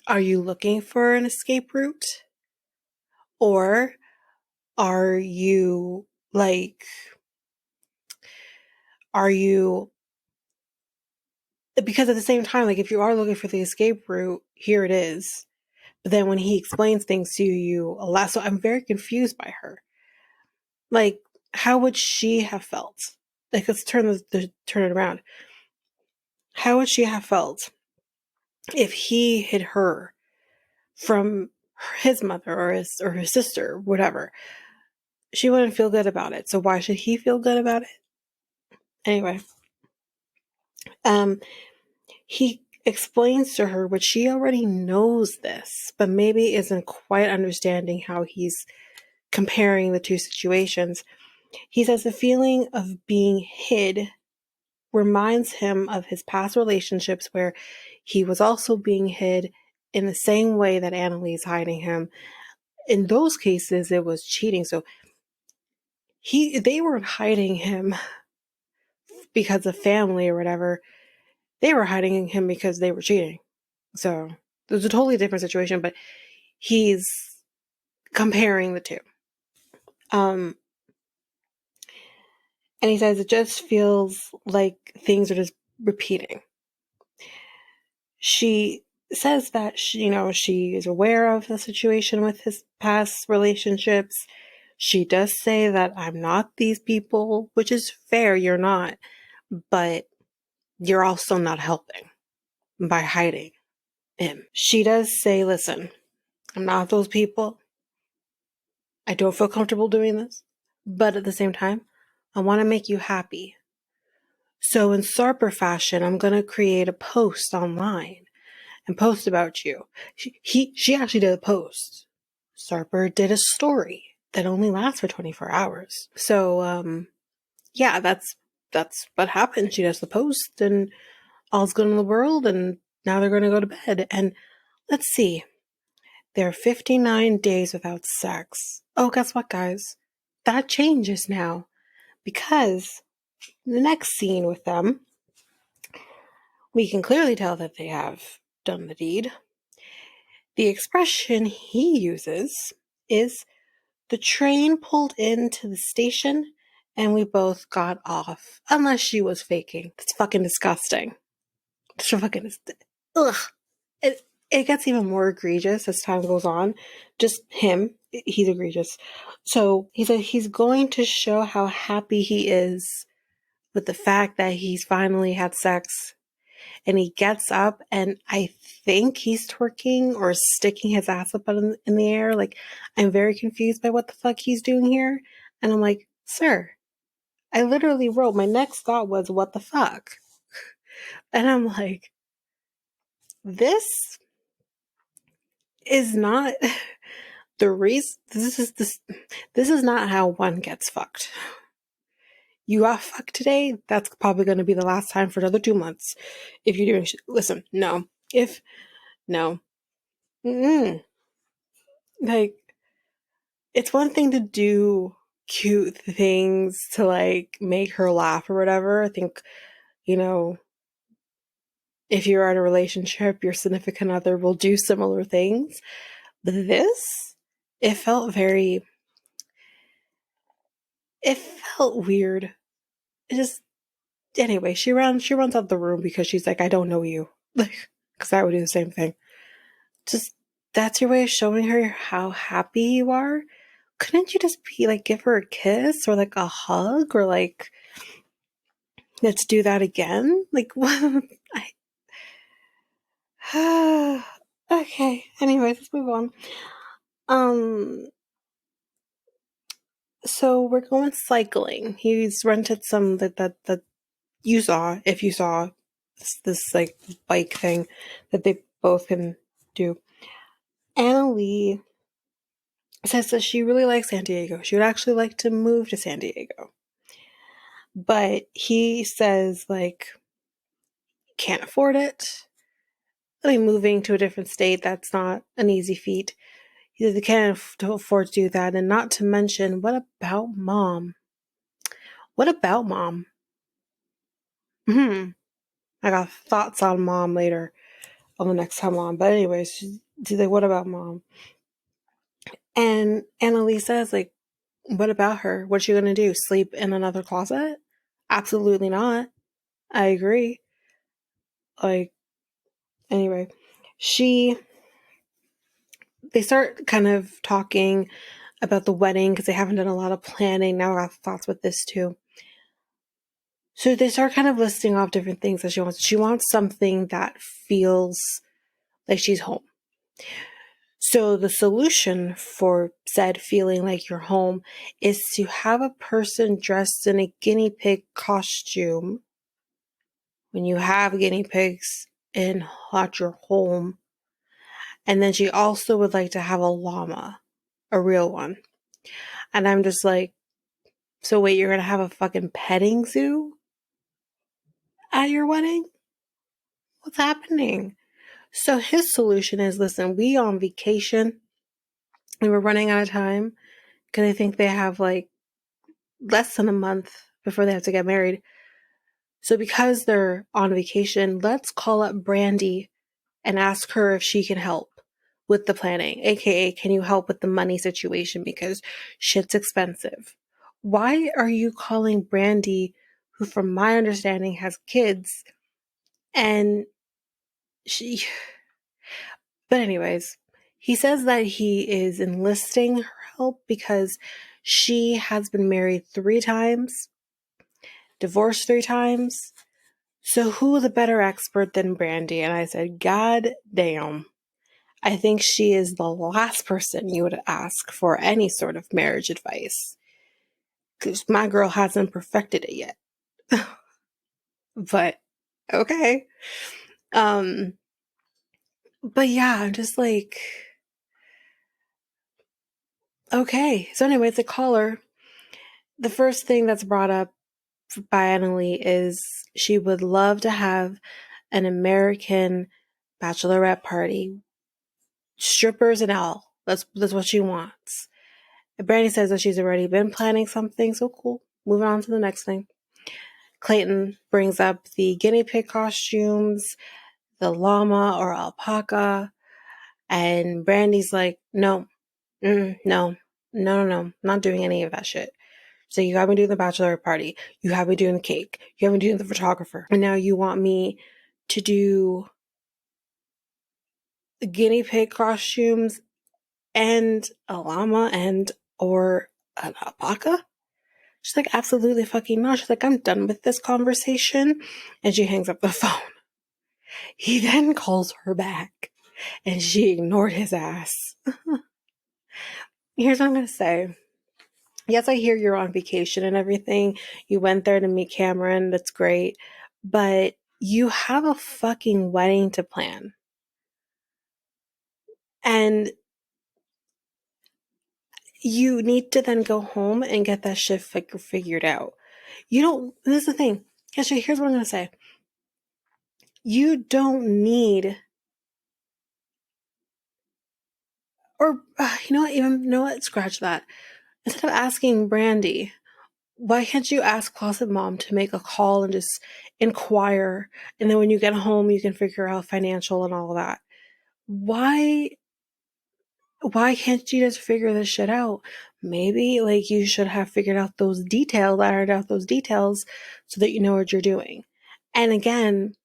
A: are you looking for an escape route? Or are you, like, because at the same time, like, if you are looking for the escape route, here it is. But then when he explains things to you a lot, so I'm very confused by her. Like, how would she have felt? Like, let's turn it around. How would she have felt if he hid her from his mother or his sister, whatever? She wouldn't feel good about it. So why should he feel good about it? Anyway, he explains to her what she already knows this, but maybe isn't quite understanding how he's comparing the two situations. He says the feeling of being hid reminds him of his past relationships where he was also being hid in the same way that Anali's hiding him. In those cases, it was cheating. So they weren't hiding him because of family or whatever. They were hiding him because they were cheating. So it was a totally different situation, but he's comparing the two. And he says it just feels like things are just repeating. She says that she is aware of the situation with his past relationships. She does say that I'm not these people, which is fair, you're not, but you're also not helping by hiding him. She does say, listen, I'm not those people. I don't feel comfortable doing this, but at the same time, I want to make you happy. So in Sarper fashion, I'm going to create a post online and post about you. She actually did a post. Sarper did a story that only lasts for 24 hours. So, yeah, that's what happened. She does the post and all's good in the world, and now they're going to go to bed. And let's see. They're 59 days without sex. Oh, guess what, guys? That changes now. Because the next scene with them, we can clearly tell that they have done the deed. The expression he uses is, the train pulled into the station and we both got off. Unless she was faking. That's fucking disgusting. It's fucking, ugh. It gets even more egregious as time goes on. Just him, he's egregious. So he said he's going to show how happy he is with the fact that he's finally had sex. And he gets up and I think he's twerking or sticking his ass up in the air. Like, I'm very confused by what the fuck he's doing here. And I'm like, sir, I literally wrote, my next thought was, what the fuck? And I'm like, this is not the reason. This is not how one gets fucked. You got fucked today, that's probably going to be the last time for another 2 months. If you're doing listen, no. No. Like, it's one thing to do cute things to, like, make her laugh or whatever. I think, if you're in a relationship, your significant other will do similar things. But this, it felt weird. It just, anyway, she runs out the room because she's like, I don't know you. Like, because I would do the same thing. Just, that's your way of showing her how happy you are. Couldn't you just be like, give her a kiss or like a hug or like, let's do that again? Like, what? Okay. Anyways, let's move on. So we're going cycling. He's rented some that you saw, if you saw this like bike thing that they both can do. Anali says that she really likes San Diego. She would actually like to move to San Diego. But he says, like, can't afford it. I mean, moving to a different state, that's not an easy feat. He says he can't afford to do that. And not to mention, what about mom? What about mom? I got thoughts on mom later on the next time on. But anyways, she's like, what about mom? And Anali says, like, what about her? What's she going to do? Sleep in another closet? Absolutely not. I agree. Like, anyway, they start kind of talking about the wedding because they haven't done a lot of planning. Now I got thoughts with this too. So they start kind of listing off different things that she wants. She wants something that feels like she's home. So the solution for said feeling like you're home is to have a person dressed in a guinea pig costume when you have guinea pigs at your home. And then she also would like to have a llama, a real one. And I'm just like, so wait, you're going to have a fucking petting zoo at your wedding? What's happening? So his solution is, listen, we on vacation and we're running out of time because I think they have like less than a month before they have to get married. So because they're on vacation, let's call up Brandy and ask her if she can help with the planning, aka can you help with the money situation because shit's expensive. Why are you calling Brandy, who from my understanding has kids, and she... But anyways, he says that he is enlisting her help because she has been married 3 times, divorced 3 times. So who is a better expert than Brandy? And I said, God damn. I think she is the last person you would ask for any sort of marriage advice. Because my girl hasn't perfected it yet. But, okay. But yeah, I'm just like, okay. So anyway, it's a caller. The first thing that's brought up by Anali is she would love to have an American bachelorette party. Strippers and all. That's what she wants. Brandy says that she's already been planning something, so cool. Moving on to the next thing. Clayton brings up the guinea pig costumes, the llama or alpaca, and Brandy's like, no, not doing any of that shit. So you have me doing the bachelor party, you have me doing the cake, you have me doing the photographer, and now you want me to do the guinea pig costumes and a llama and or an alpaca? She's like, absolutely fucking not. She's like, I'm done with this conversation. And she hangs up the phone. He then calls her back and she ignored his ass. Here's what I'm going to say. Yes, I hear you're on vacation and everything. You went there to meet Cameron. That's great. But you have a fucking wedding to plan. And you need to then go home and get that shit figured out. You don't, this is the thing. Actually, here's what I'm going to say. You don't need, or you know what, scratch that. Instead of asking Brandy, why can't you ask Closet Mom to make a call and just inquire, and then when you get home you can figure out financial and all of that? Why can't you just figure this shit out? Maybe like you should have figured out those details, ironed out those details so that you know what you're doing. And again,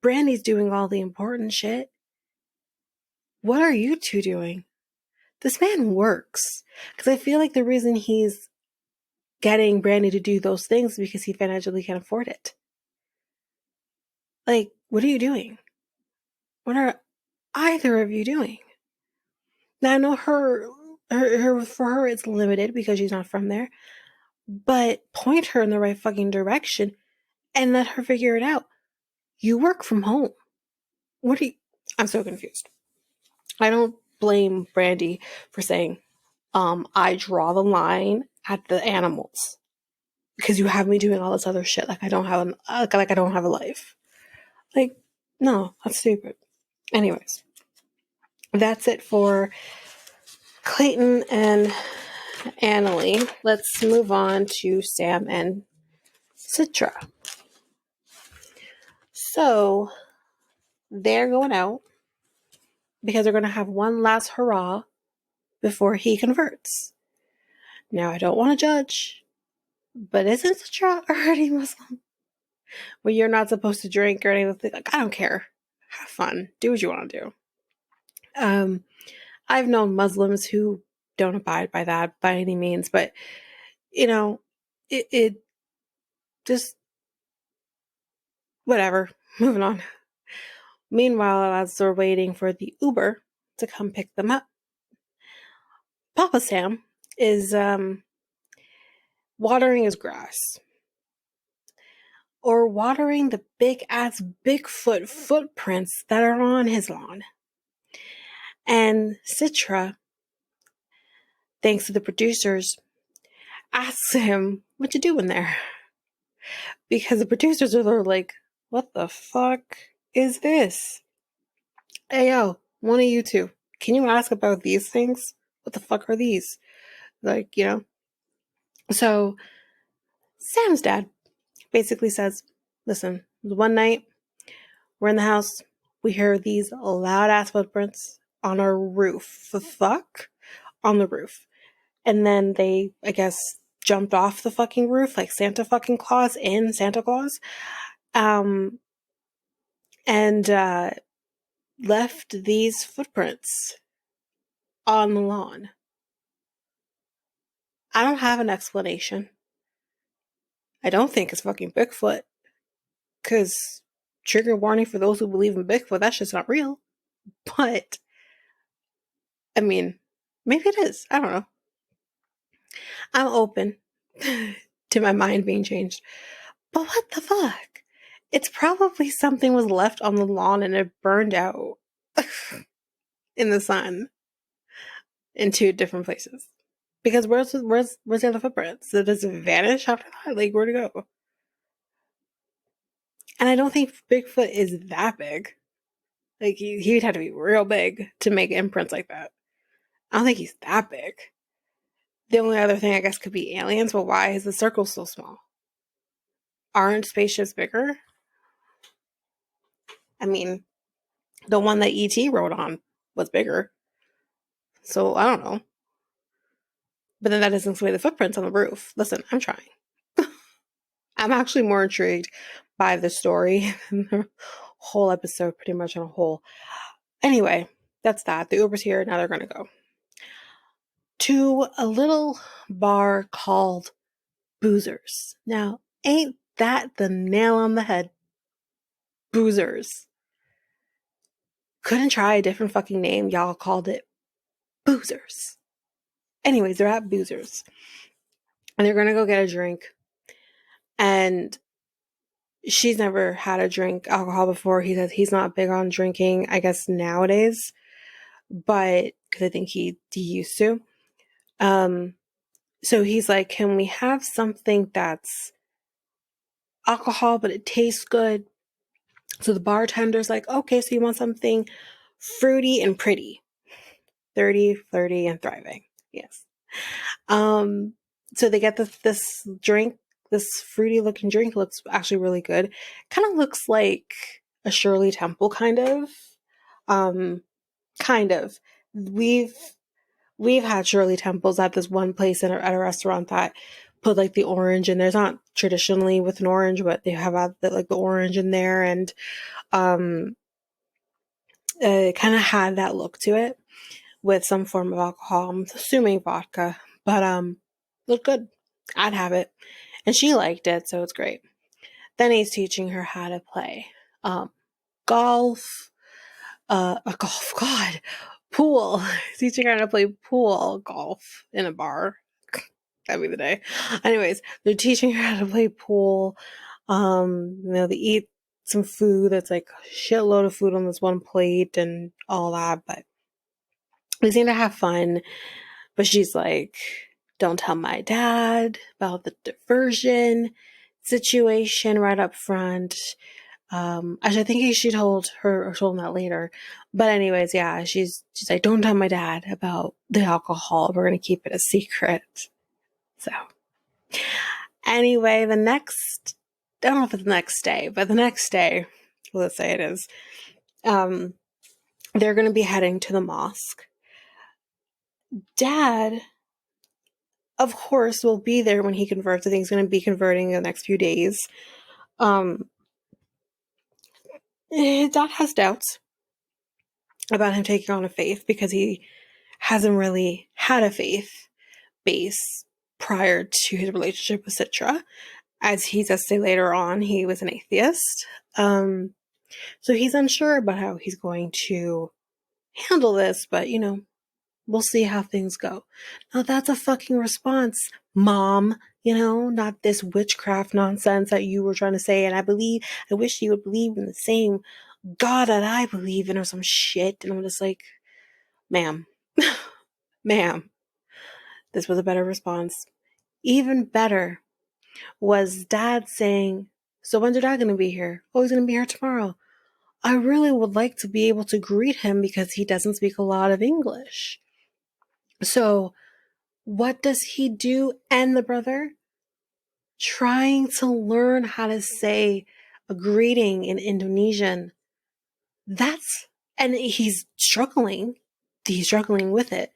A: Brandy's doing all the important shit. What are you two doing? This man works. Because I feel like the reason he's getting Brandy to do those things is because he financially can't afford it. Like, what are you doing? What are either of you doing? Now, I know her for her it's limited because she's not from there, but point her in the right fucking direction and let her figure it out. You work from home. What are you? I'm so confused. I don't blame Brandy for saying, I draw the line at the animals. because you have me doing all this other shit. Like I don't have like I don't have a life. Like, no, that's stupid. Anyways, that's it for Clayton and Anali. Let's move on to Sam and Citra. So they're going out because they're going to have one last hurrah before he converts. Now, I don't want to judge, but isn't Citra already Muslim? Well, you're not supposed to drink or anything. Like, I don't care. Have fun. Do what you want to do. I've known Muslims who don't abide by that by any means, but it just whatever. Moving on. Meanwhile, as they're waiting for the Uber to come pick them up, Papa Sam is watering his grass. Or watering the big-ass Bigfoot footprints that are on his lawn. And Citra, thanks to the producers, asks him, what you doing there? Because the producers are like, what the fuck is this? Hey, yo, one of you two, can you ask about these things? What the fuck are these? Like, So, Sam's dad basically says, listen, one night, we're in the house, we hear these loud-ass footprints on our roof. The fuck? On the roof. And then they, I guess, jumped off the fucking roof like Santa fucking Claus in Santa Claus. And left these footprints on the lawn. I don't have an explanation. I don't think it's fucking Bigfoot. Because, trigger warning for those who believe in Bigfoot, that's just not real. But, I mean, maybe it is. I don't know. I'm open to my mind being changed. But what the fuck? It's probably something was left on the lawn and it burned out in the sun in two different places. Because where's the other footprints? Does it vanish after that? Like, where'd it go? And I don't think Bigfoot is that big. Like, he'd have to be real big to make imprints like that. I don't think he's that big. The only other thing I guess could be aliens, but why is the circle so small? Aren't spaceships bigger? I mean, the one that E.T. rode on was bigger. So, I don't know. But then that doesn't explain the footprints on the roof. Listen, I'm trying. I'm actually more intrigued by the story than the whole episode, pretty much on a whole. Anyway, that's that. The Uber's here. Now they're going to go to a little bar called Boozers. Now, ain't that the nail on the head? Boozers. Couldn't try a different fucking name. Y'all called it Boozers. Anyways, they're at Boozers. And they're going to go get a drink. And she's never had a drink alcohol before. He says he's not big on drinking, I guess, nowadays. But, because I think he used to. So he's like, can we have something that's alcohol, but it tastes good? So the bartender's like, okay, so you want something fruity and pretty. 30, flirty, and thriving. Yes. So they get this drink, this fruity looking drink. Looks actually really good. Kind of looks like a Shirley Temple kind of. Kind of. We've had Shirley Temples at this one place at a restaurant that put like the orange in there. It's not traditionally with an orange, but they have the orange in there, and it kind of had that look to it with some form of alcohol. I'm assuming vodka, but looked good. I'd have it, and she liked it, so it's great. Then he's teaching her how to play golf. Golf, God, pool. Teaching her how to play pool golf in a bar. That'd be the day. Anyways, they're teaching her how to play pool. They eat some food that's like a shitload of food on this one plate and all that, but they seem to have fun. But she's like, don't tell my dad about the diversion situation right up front. Actually, I think she told him that later. But anyways, yeah, she's like, don't tell my dad about the alcohol. We're going to keep it a secret. So anyway, I don't know if it's the next day, but the next day, let's say it is, they're going to be heading to the mosque. Dad, of course, will be there when he converts. I think he's going to be converting in the next few days. Dad has doubts about him taking on a faith because he hasn't really had a faith base prior to his relationship with Citra. As he does say later on, he was an atheist. So he's unsure about how he's going to handle this, but we'll see how things go. Now that's a fucking response, Mom. Not this witchcraft nonsense that you were trying to say. And I wish you would believe in the same God that I believe in or some shit. And I'm just like, ma'am, ma'am, this was a better response. Even better was Dad saying, so when's your dad going to be here? Oh, he's going to be here tomorrow. I really would like to be able to greet him because he doesn't speak a lot of English. So what does he do? And the brother? Trying to learn how to say a greeting in Indonesian. And he's struggling. He's struggling with it,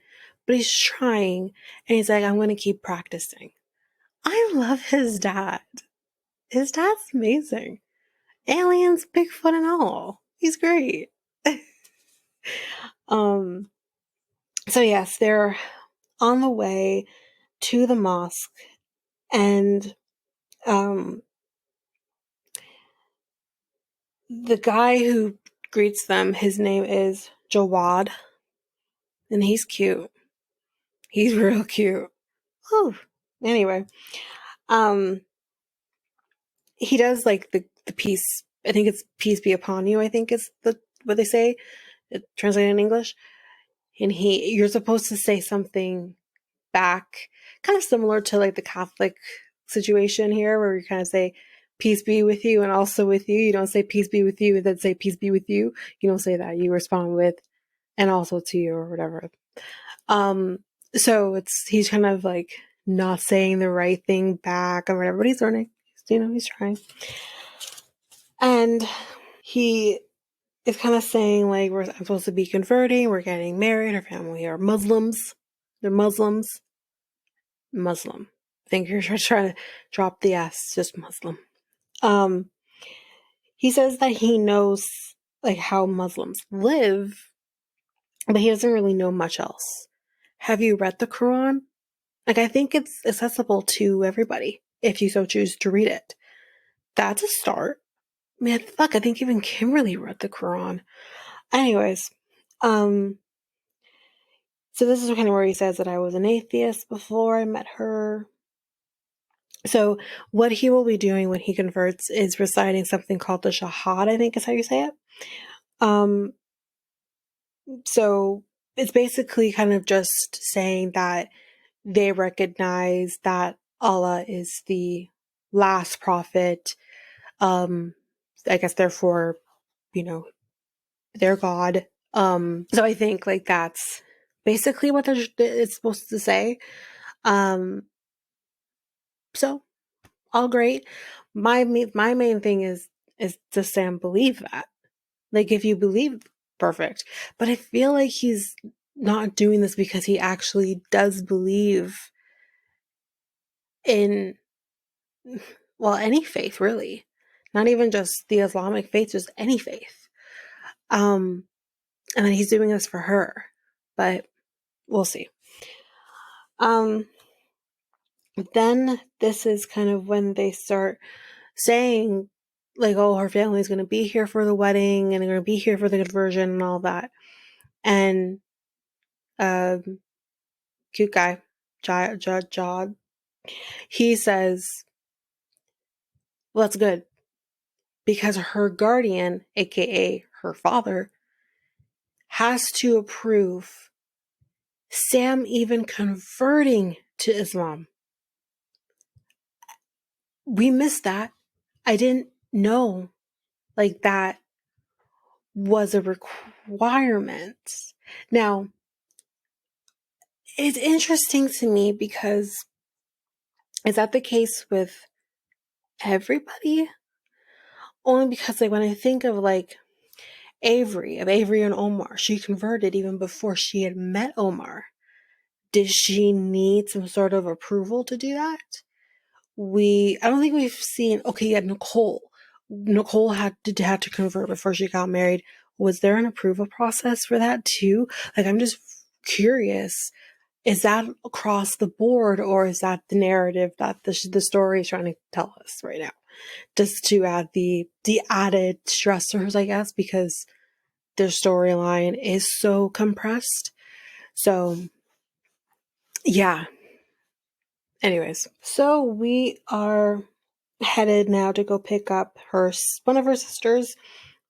A: but he's trying, and he's like, I'm going to keep practicing. I love his dad. His dad's amazing. Aliens, Bigfoot, and all. He's great. So yes, they're on the way to the mosque, and the guy who greets them, his name is Jawad, and he's cute. He's real cute. Whew. Anyway, he does like the peace. I think it's peace be upon you. I think is what they say, translated in English. And you're supposed to say something back, kind of similar to like the Catholic situation here, where you kind of say peace be with you and also with you. You don't say peace be with you and then say peace be with you. You don't say that. You respond with and also to you or whatever. So he's kind of like not saying the right thing back or whatever, but he's learning. He's trying. And he is kind of saying like, I'm supposed to be converting, we're getting married, our family are Muslims. They're Muslims. Muslim. I think you're trying to drop the S, just Muslim. He says that he knows like how Muslims live, but he doesn't really know much else. Have you read the Quran? Like, I think it's accessible to everybody if you so choose to read it. That's a start. Man, fuck, I think even Kimberly read the Quran. Anyways, so this is kind of where he says that I was an atheist before I met her. So what he will be doing when he converts is reciting something called the Shahad, I think is how you say it. So it's basically kind of just saying that they recognize that Allah is the last prophet. I guess therefore, their God. So I think like that's basically what it's supposed to say. So all great. My main thing is to say and believe that. Like if you believe, perfect. But I feel like he's not doing this because he actually does believe in, well, any faith really. Not even just the Islamic faith, just any faith. And then he's doing this for her. But we'll see. Then this is kind of when they start saying like, oh, her family's going to be here for the wedding and they're going to be here for the conversion and all that. And cute guy, Jod, he says, well, that's good because her guardian, aka her father, has to approve Sam even converting to Islam. We missed that. I didn't know like that was a requirement. Now, it's interesting to me because is that the case with everybody? Only because like when I think of like Avery and Omar, she converted even before she had met Omar. Did she need some sort of approval to do that? I don't think we've seen, okay, yeah, Nicole. Nicole had to convert before she got married. Was there an approval process for that too? Like, I'm just curious. Is that across the board, or is that the narrative that the story is trying to tell us right now? Just to add the added stressors, I guess, because their storyline is so compressed. So, yeah. Anyways, so we are headed now to go pick up one of her sisters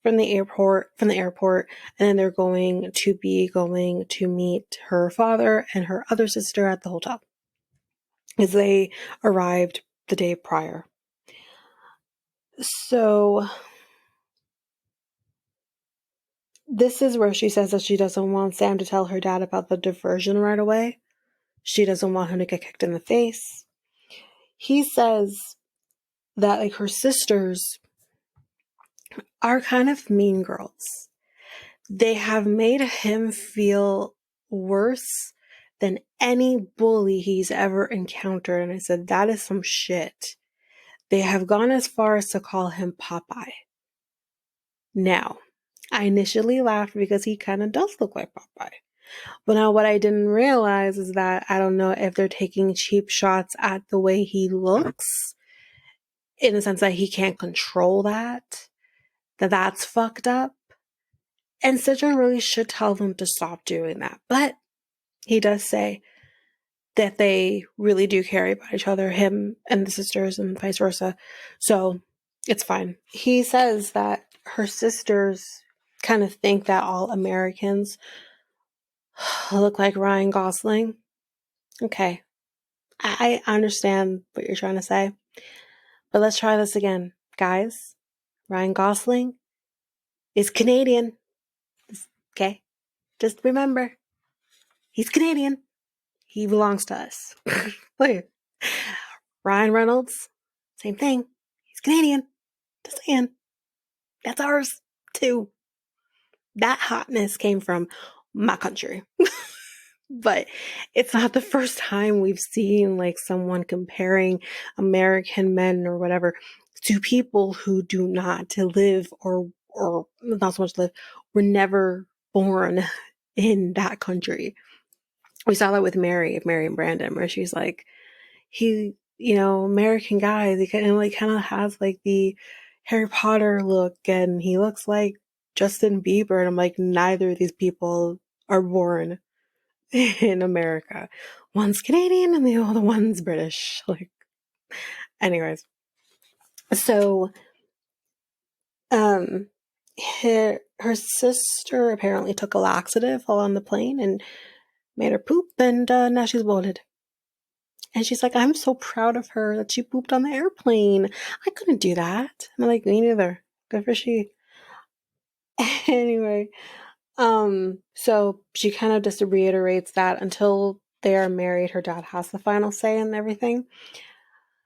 A: from the airport, and then they're going to meet her father and her other sister at the hotel, because they arrived the day prior. So this is where she says that she doesn't want Sam to tell her dad about the diversion right away. She doesn't want him to get kicked in the face. He says that like her sisters are kind of mean girls. They have made him feel worse than any bully he's ever encountered. And I said, that is some shit. They have gone as far as to call him Popeye. Now, I initially laughed because he kind of does look like Popeye. But now what I didn't realize is that I don't know if they're taking cheap shots at the way he looks, in the sense that he can't control that's fucked up. And Citra really should tell them to stop doing that. But he does say that they really do care about each other, him and the sisters and vice versa. So it's fine. He says that her sisters kind of think that all Americans look like Ryan Gosling. Okay. I understand what you're trying to say. But let's try this again. Guys, Ryan Gosling is Canadian. Okay? Just remember, he's Canadian. He belongs to us. Look. Ryan Reynolds, same thing. He's Canadian. Just saying. That's ours, too. That hotness came from my country. But it's not the first time we've seen like someone comparing American men or whatever to people who do not live or not so much live, were never born in that country. We saw that with Mary and Brandon, where she's like, he, American guy, he kind of has like the Harry Potter look, and he looks like Justin Bieber, and I'm like, neither of these people are born in America. One's Canadian and the other one's British. Like, anyways, so her sister apparently took a laxative while on the plane and made her poop, and now she's bloated. And she's like, I'm so proud of her that she pooped on the airplane. I couldn't do that. I'm like, me neither. Good for she. Anyway, so she kind of just reiterates that until they are married, her dad has the final say and everything.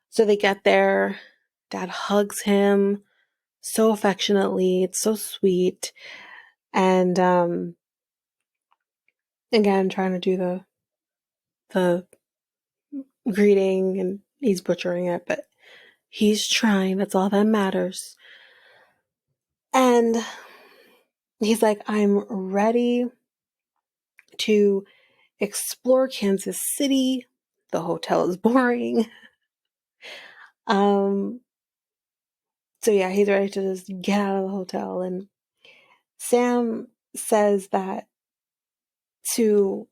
A: So they get there, dad hugs him so affectionately, it's so sweet. And again, trying to do the greeting, and he's butchering it, but he's trying, that's all that matters. And he's like, I'm ready to explore Kansas City. The hotel is boring. So yeah, he's ready to just get out of the hotel. And Sam says that to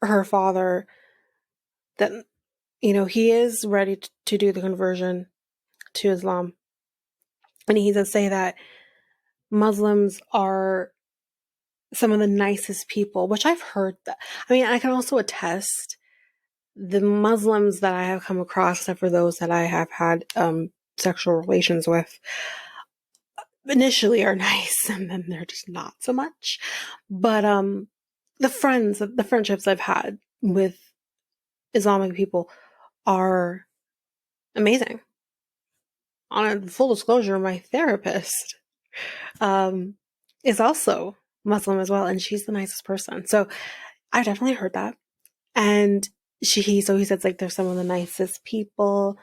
A: her father that, he is ready to do the conversion to Islam. And he does say that Muslims are some of the nicest people, which I've heard that. I mean, I can also attest the Muslims that I have come across, except for those that I have had sexual relations with, initially are nice and then they're just not so much. But the friendships I've had with Islamic people are amazing. On a full disclosure, my therapist is also Muslim as well, and she's the nicest person. So I've definitely heard that. And he says like they're some of the nicest people,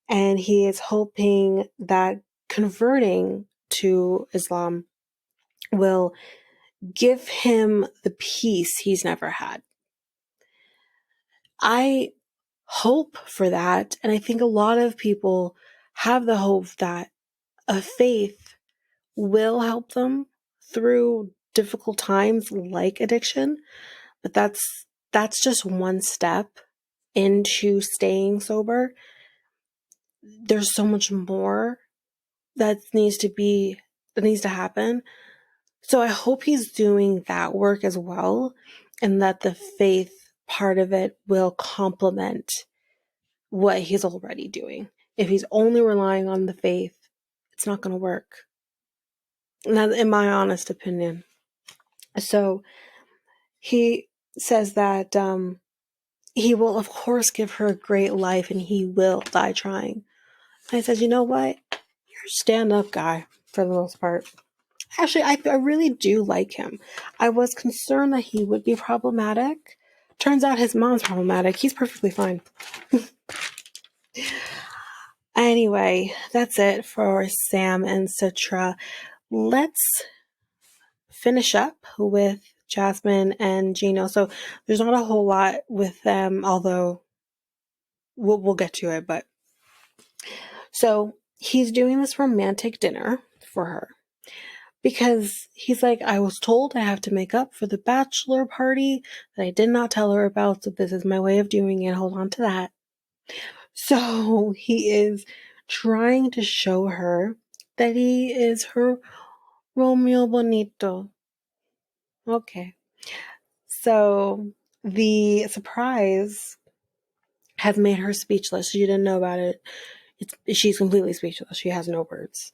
A: and he is hoping that converting to Islam will give him the peace he's never had. I hope for that, and I think a lot of people have the hope that a faith will help them through difficult times like addiction, but that's just one step into staying sober. There's so much more that needs to happen. So I hope he's doing that work as well, and that the faith part of it will complement what he's already doing. If he's only relying on the faith, it's not going to work. And that's in my honest opinion. So he says that he will, of course, give her a great life and he will die trying. And I said, you know what? You're a stand-up guy for the most part. Actually, I really do like him. I was concerned that he would be problematic. Turns out his mom's problematic. He's perfectly fine. Anyway, that's it for Sam and Citra. Let's finish up with Jasmine and Gino. So there's not a whole lot with them, although we'll get to it. But so he's doing this romantic dinner for her because he's like, I was told I have to make up for the bachelor party that I did not tell her about. So this is my way of doing it. Hold on to that. So he is trying to show her that he is her Romeo Bonito. Okay. So the surprise has made her speechless. She didn't know about it. She's completely speechless. She has no words.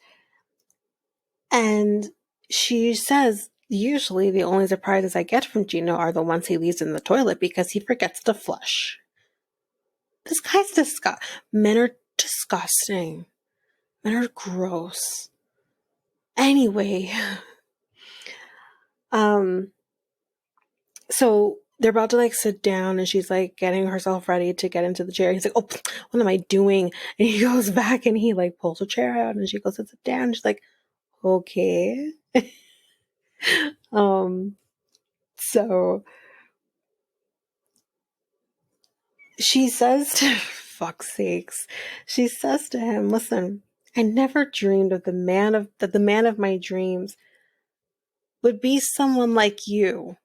A: And she says, usually the only surprises I get from Gino are the ones he leaves in the toilet because he forgets to flush. This guy's disgusting. Men are disgusting. Men are gross. Anyway, so they're about to like sit down and she's like getting herself ready to get into the chair. He's like, oh, what am I doing? And he goes back and he like pulls a chair out and she goes to sit down. And she's like, okay. So she says to, fuck's sakes, she says to him, listen, I never dreamed of the man of my dreams would be someone like you.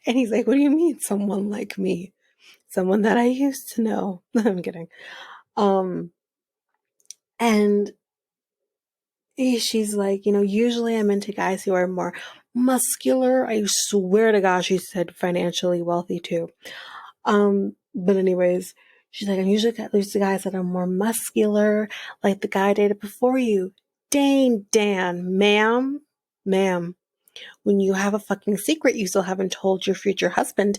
A: And he's like, what do you mean someone like me? Someone that I used to know. I'm kidding. And she's like, usually I'm into guys who are more muscular. I swear to God, she said financially wealthy too. But anyways, she's like, I'm usually used to guys that are more muscular, like the guy I dated before you. Dang, Dan, ma'am. When you have a fucking secret you still haven't told your future husband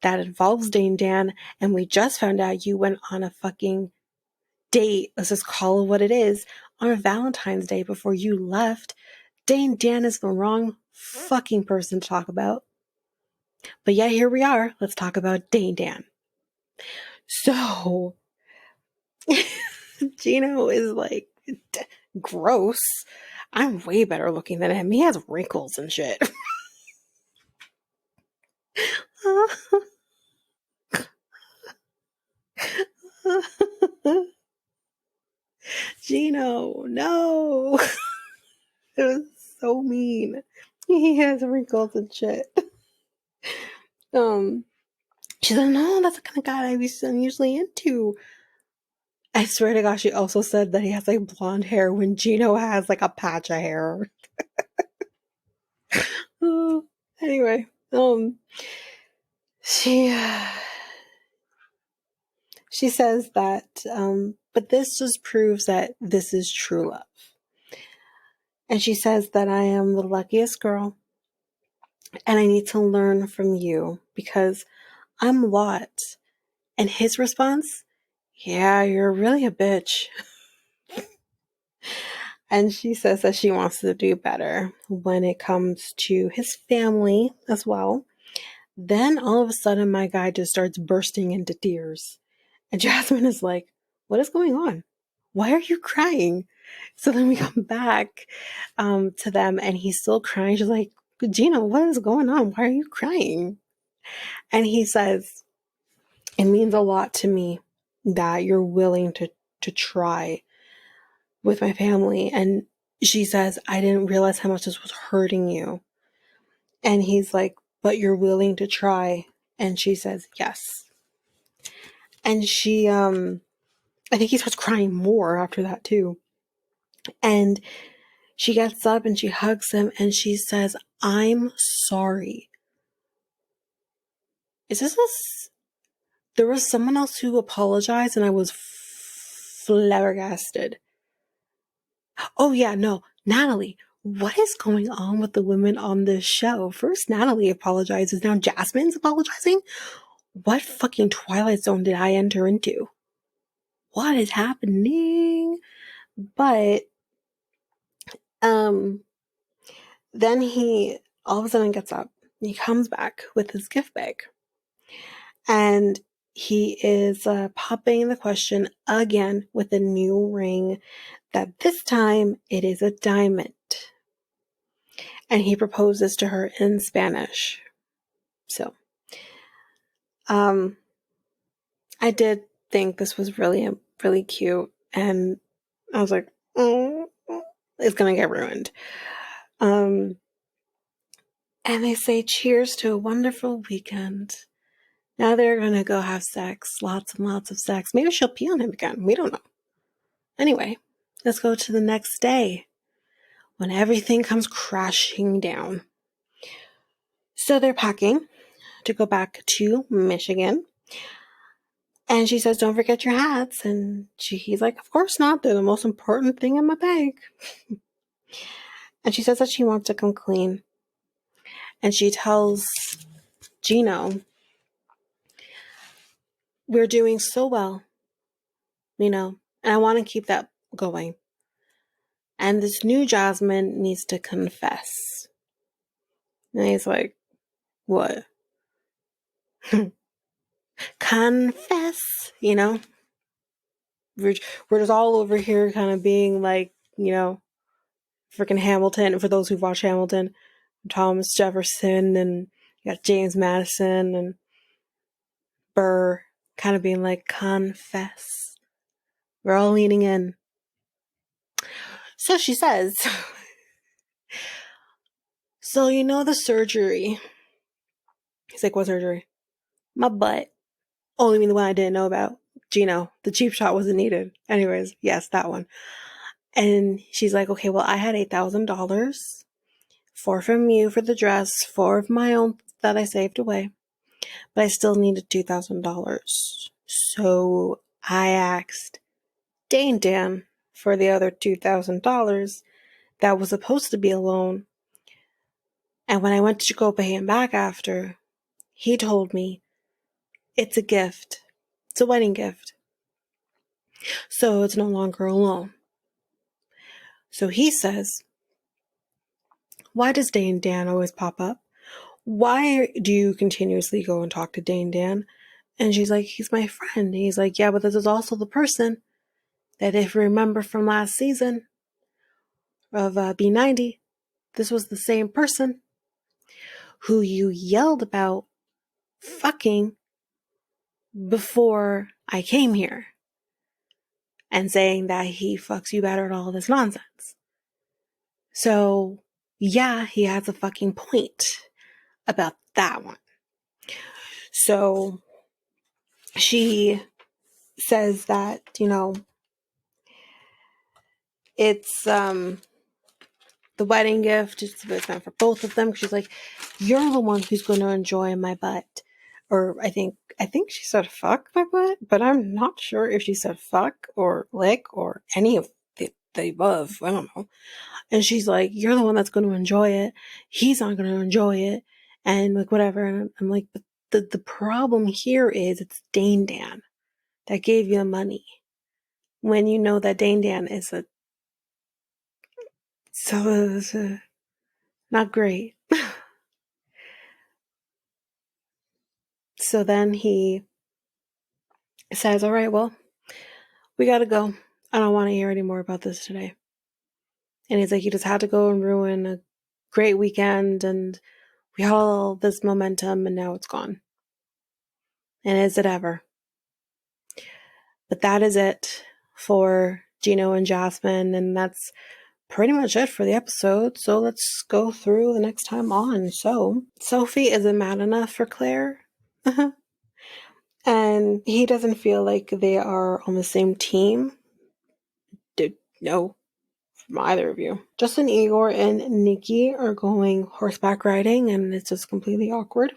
A: that involves Dane Dan, and we just found out you went on a fucking date, let's just call it what it is, on a Valentine's Day before you left, Dane Dan is the wrong fucking person to talk about. But yeah, here we are. Let's talk about Dane Dan. So, Gino is like, gross. I'm way better looking than him. He has wrinkles and shit. Gino, no. It was so mean. He has wrinkles and shit. She's like, no, that's the kind of guy I'm usually into. I swear to God, she also said that he has like blonde hair when Gino has like a patch of hair. Anyway, She says that, but this just proves that this is true love. And she says that I am the luckiest girl and I need to learn from you because I'm what? And his response, yeah, you're really a bitch. And she says that she wants to do better when it comes to his family as well. Then all of a sudden, my guy just starts bursting into tears. And Jasmine is like, what is going on? Why are you crying? So then we come back to them and he's still crying. She's like, Gino, what is going on? Why are you crying? And he says, it means a lot to me that you're willing to try with my family. And she says, I didn't realize how much this was hurting you. And he's like, but you're willing to try. And she says, yes. And she, I think he starts crying more after that too. And she gets up and she hugs him and she says, I'm sorry. There was someone else who apologized and I was flabbergasted. Oh yeah, no, Natalie. What is going on with the women on this show? First Natalie apologizes, now Jasmine's apologizing? What fucking Twilight Zone did I enter into? What is happening? But, then he all of a sudden gets up. He comes back with his gift bag. And he is popping the question again with a new ring that this time it is a diamond. And he proposes to her in Spanish. So, I did think this was really, really cute. And I was like, oh, it's going to get ruined. And they say, cheers to a wonderful weekend. Now they're going to go have sex. Lots and lots of sex. Maybe she'll pee on him again. We don't know. Anyway, let's go to the next day when everything comes crashing down. So they're packing to go back to Michigan. And she says, don't forget your hats. And he's like, of course not. They're the most important thing in my bag. And she says that she wants to come clean. And she tells Gino, we're doing so well, and I want to keep that going. And this new Jasmine needs to confess. And he's like, what? Confess, We're just all over here kind of being like, freaking Hamilton. For those who've watched Hamilton, Thomas Jefferson, and you got James Madison and Burr kind of being like, confess. We're all leaning in. So she says, so the surgery. He's like, what surgery? My butt. Oh, you mean the one I didn't know about? Gino, the cheap shot wasn't needed. Anyways, yes, that one. And she's like, okay, well, I had $8,000, $4,000 from you for the dress, $4,000 of my own that I saved away, but I still needed $2,000. So I asked Dan for the other $2,000 that was supposed to be a loan. And when I went to go pay him back after, he told me it's a gift. It's a wedding gift. So it's no longer a loan. So he says, why does Dan always pop up? Why do you continuously go and talk to Dan? And she's like, he's my friend. And he's like, yeah, but this is also the person that, if you remember from last season of B90, this was the same person who you yelled about fucking before I came here and saying that he fucks you better and all this nonsense. So, yeah, he has a fucking point about that one. So, she says that, it's the wedding gift, it's meant for both of them. She's like, you're the one who's going to enjoy my butt, or I think she said fuck my butt, but I'm not sure if she said fuck or lick or any of the above. I don't know. And she's like, you're the one that's going to enjoy it. He's not going to enjoy it. And like, whatever. And I'm like, but the problem here is it's Dane Dan that gave you the money. When you know that Dane Dan is not great. So then he says, all right, well, we got to go. I don't want to hear any more about this today. And he's like, you just had to go and ruin a great weekend, and we had all this momentum, and now it's gone. And is it ever? But that is it for Gino and Jasmine, and that's pretty much it for the episode. So let's go through the next time on. So Sophie isn't mad enough for Claire. And he doesn't feel like they are on the same team. No, from either of you. Justin, Igor, and Nikki are going horseback riding, and it's just completely awkward.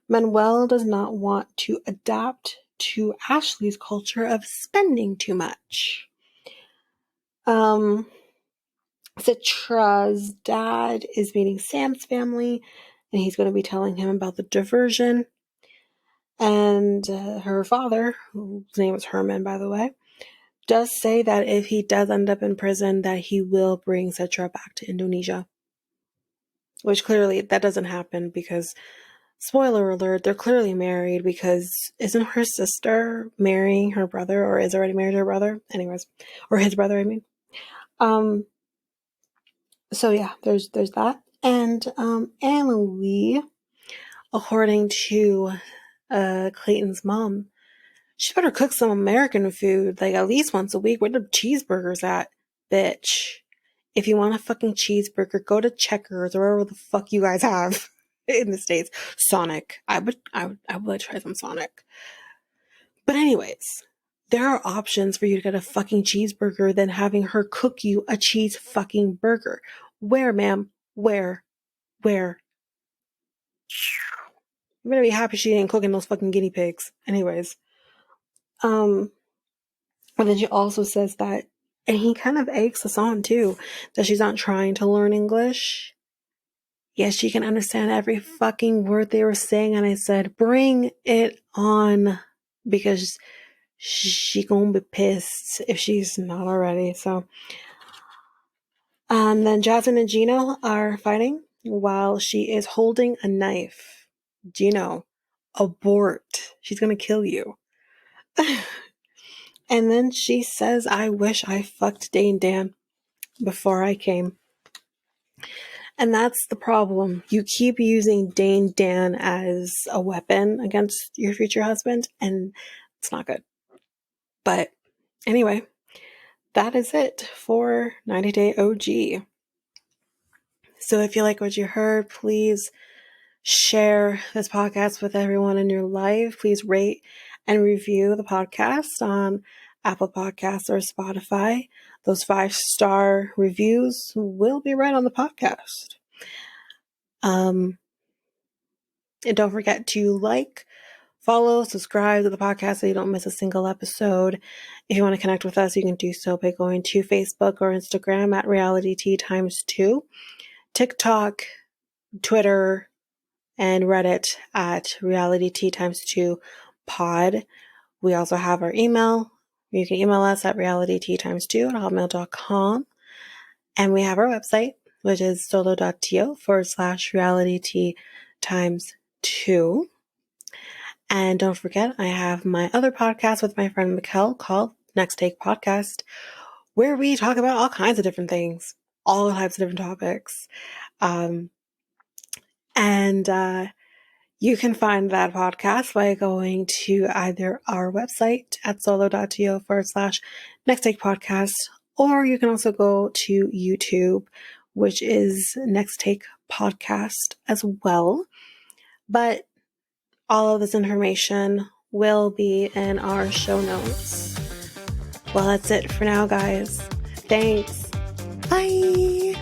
A: Manuel does not want to adapt to Ashley's culture of spending too much. Citra's dad is meeting Sam's family, and he's going to be telling him about the diversion. And her father, whose name is Herman, by the way, does say that if he does end up in prison, that he will bring Citra back to Indonesia. Which clearly, that doesn't happen because, spoiler alert, they're clearly married because isn't her sister marrying her brother, or is already married to her brother? Anyways, or his brother, I mean. So yeah, there's that. And Anali, according to Clayton's mom, she better cook some American food, like at least once a week. Where the cheeseburgers at, bitch? If you want a fucking cheeseburger, go to Checkers or wherever the fuck you guys have in the States. Sonic. I would try some Sonic. But anyways, there are options for you to get a fucking cheeseburger than having her cook you a cheese fucking burger. Where, ma'am? Where? You better be happy she ain't cooking those fucking guinea pigs. Anyways. And then she also says that, and he kind of eggs us on too, that she's not trying to learn English. Yes, she can understand every fucking word they were saying, and I said, bring it on, because she gonna be pissed if she's not already. So, then Jasmine and Gino are fighting while she is holding a knife. Gino, abort. She's gonna kill you. And then she says, I wish I fucked Dane Dan before I came. And that's the problem. You keep using Dane Dan as a weapon against your future husband, and it's not good. But anyway, that is it for 90 Day OG. So if you like what you heard, please share this podcast with everyone in your life. Please rate and review the podcast on Apple Podcasts or Spotify. Those 5-star reviews will be read on the podcast. And don't forget to like, follow, subscribe to the podcast so you don't miss a single episode. If you want to connect with us, you can do so by going to Facebook or Instagram at realityt2, TikTok, Twitter, and Reddit at realityt2 pod. We also have our email. You can email us at realityt2 at hotmail.com. And we have our website, which is solo.to/realityt2. And don't forget, I have my other podcast with my friend Mikkel called Next Take Podcast, where we talk about all kinds of different things, all types of different topics. You can find that podcast by going to either our website at solo.to/Next Take Podcast, or you can also go to YouTube, which is Next Take Podcast as well. But all of this information will be in our show notes. Well, that's it for now, guys. Thanks. Bye.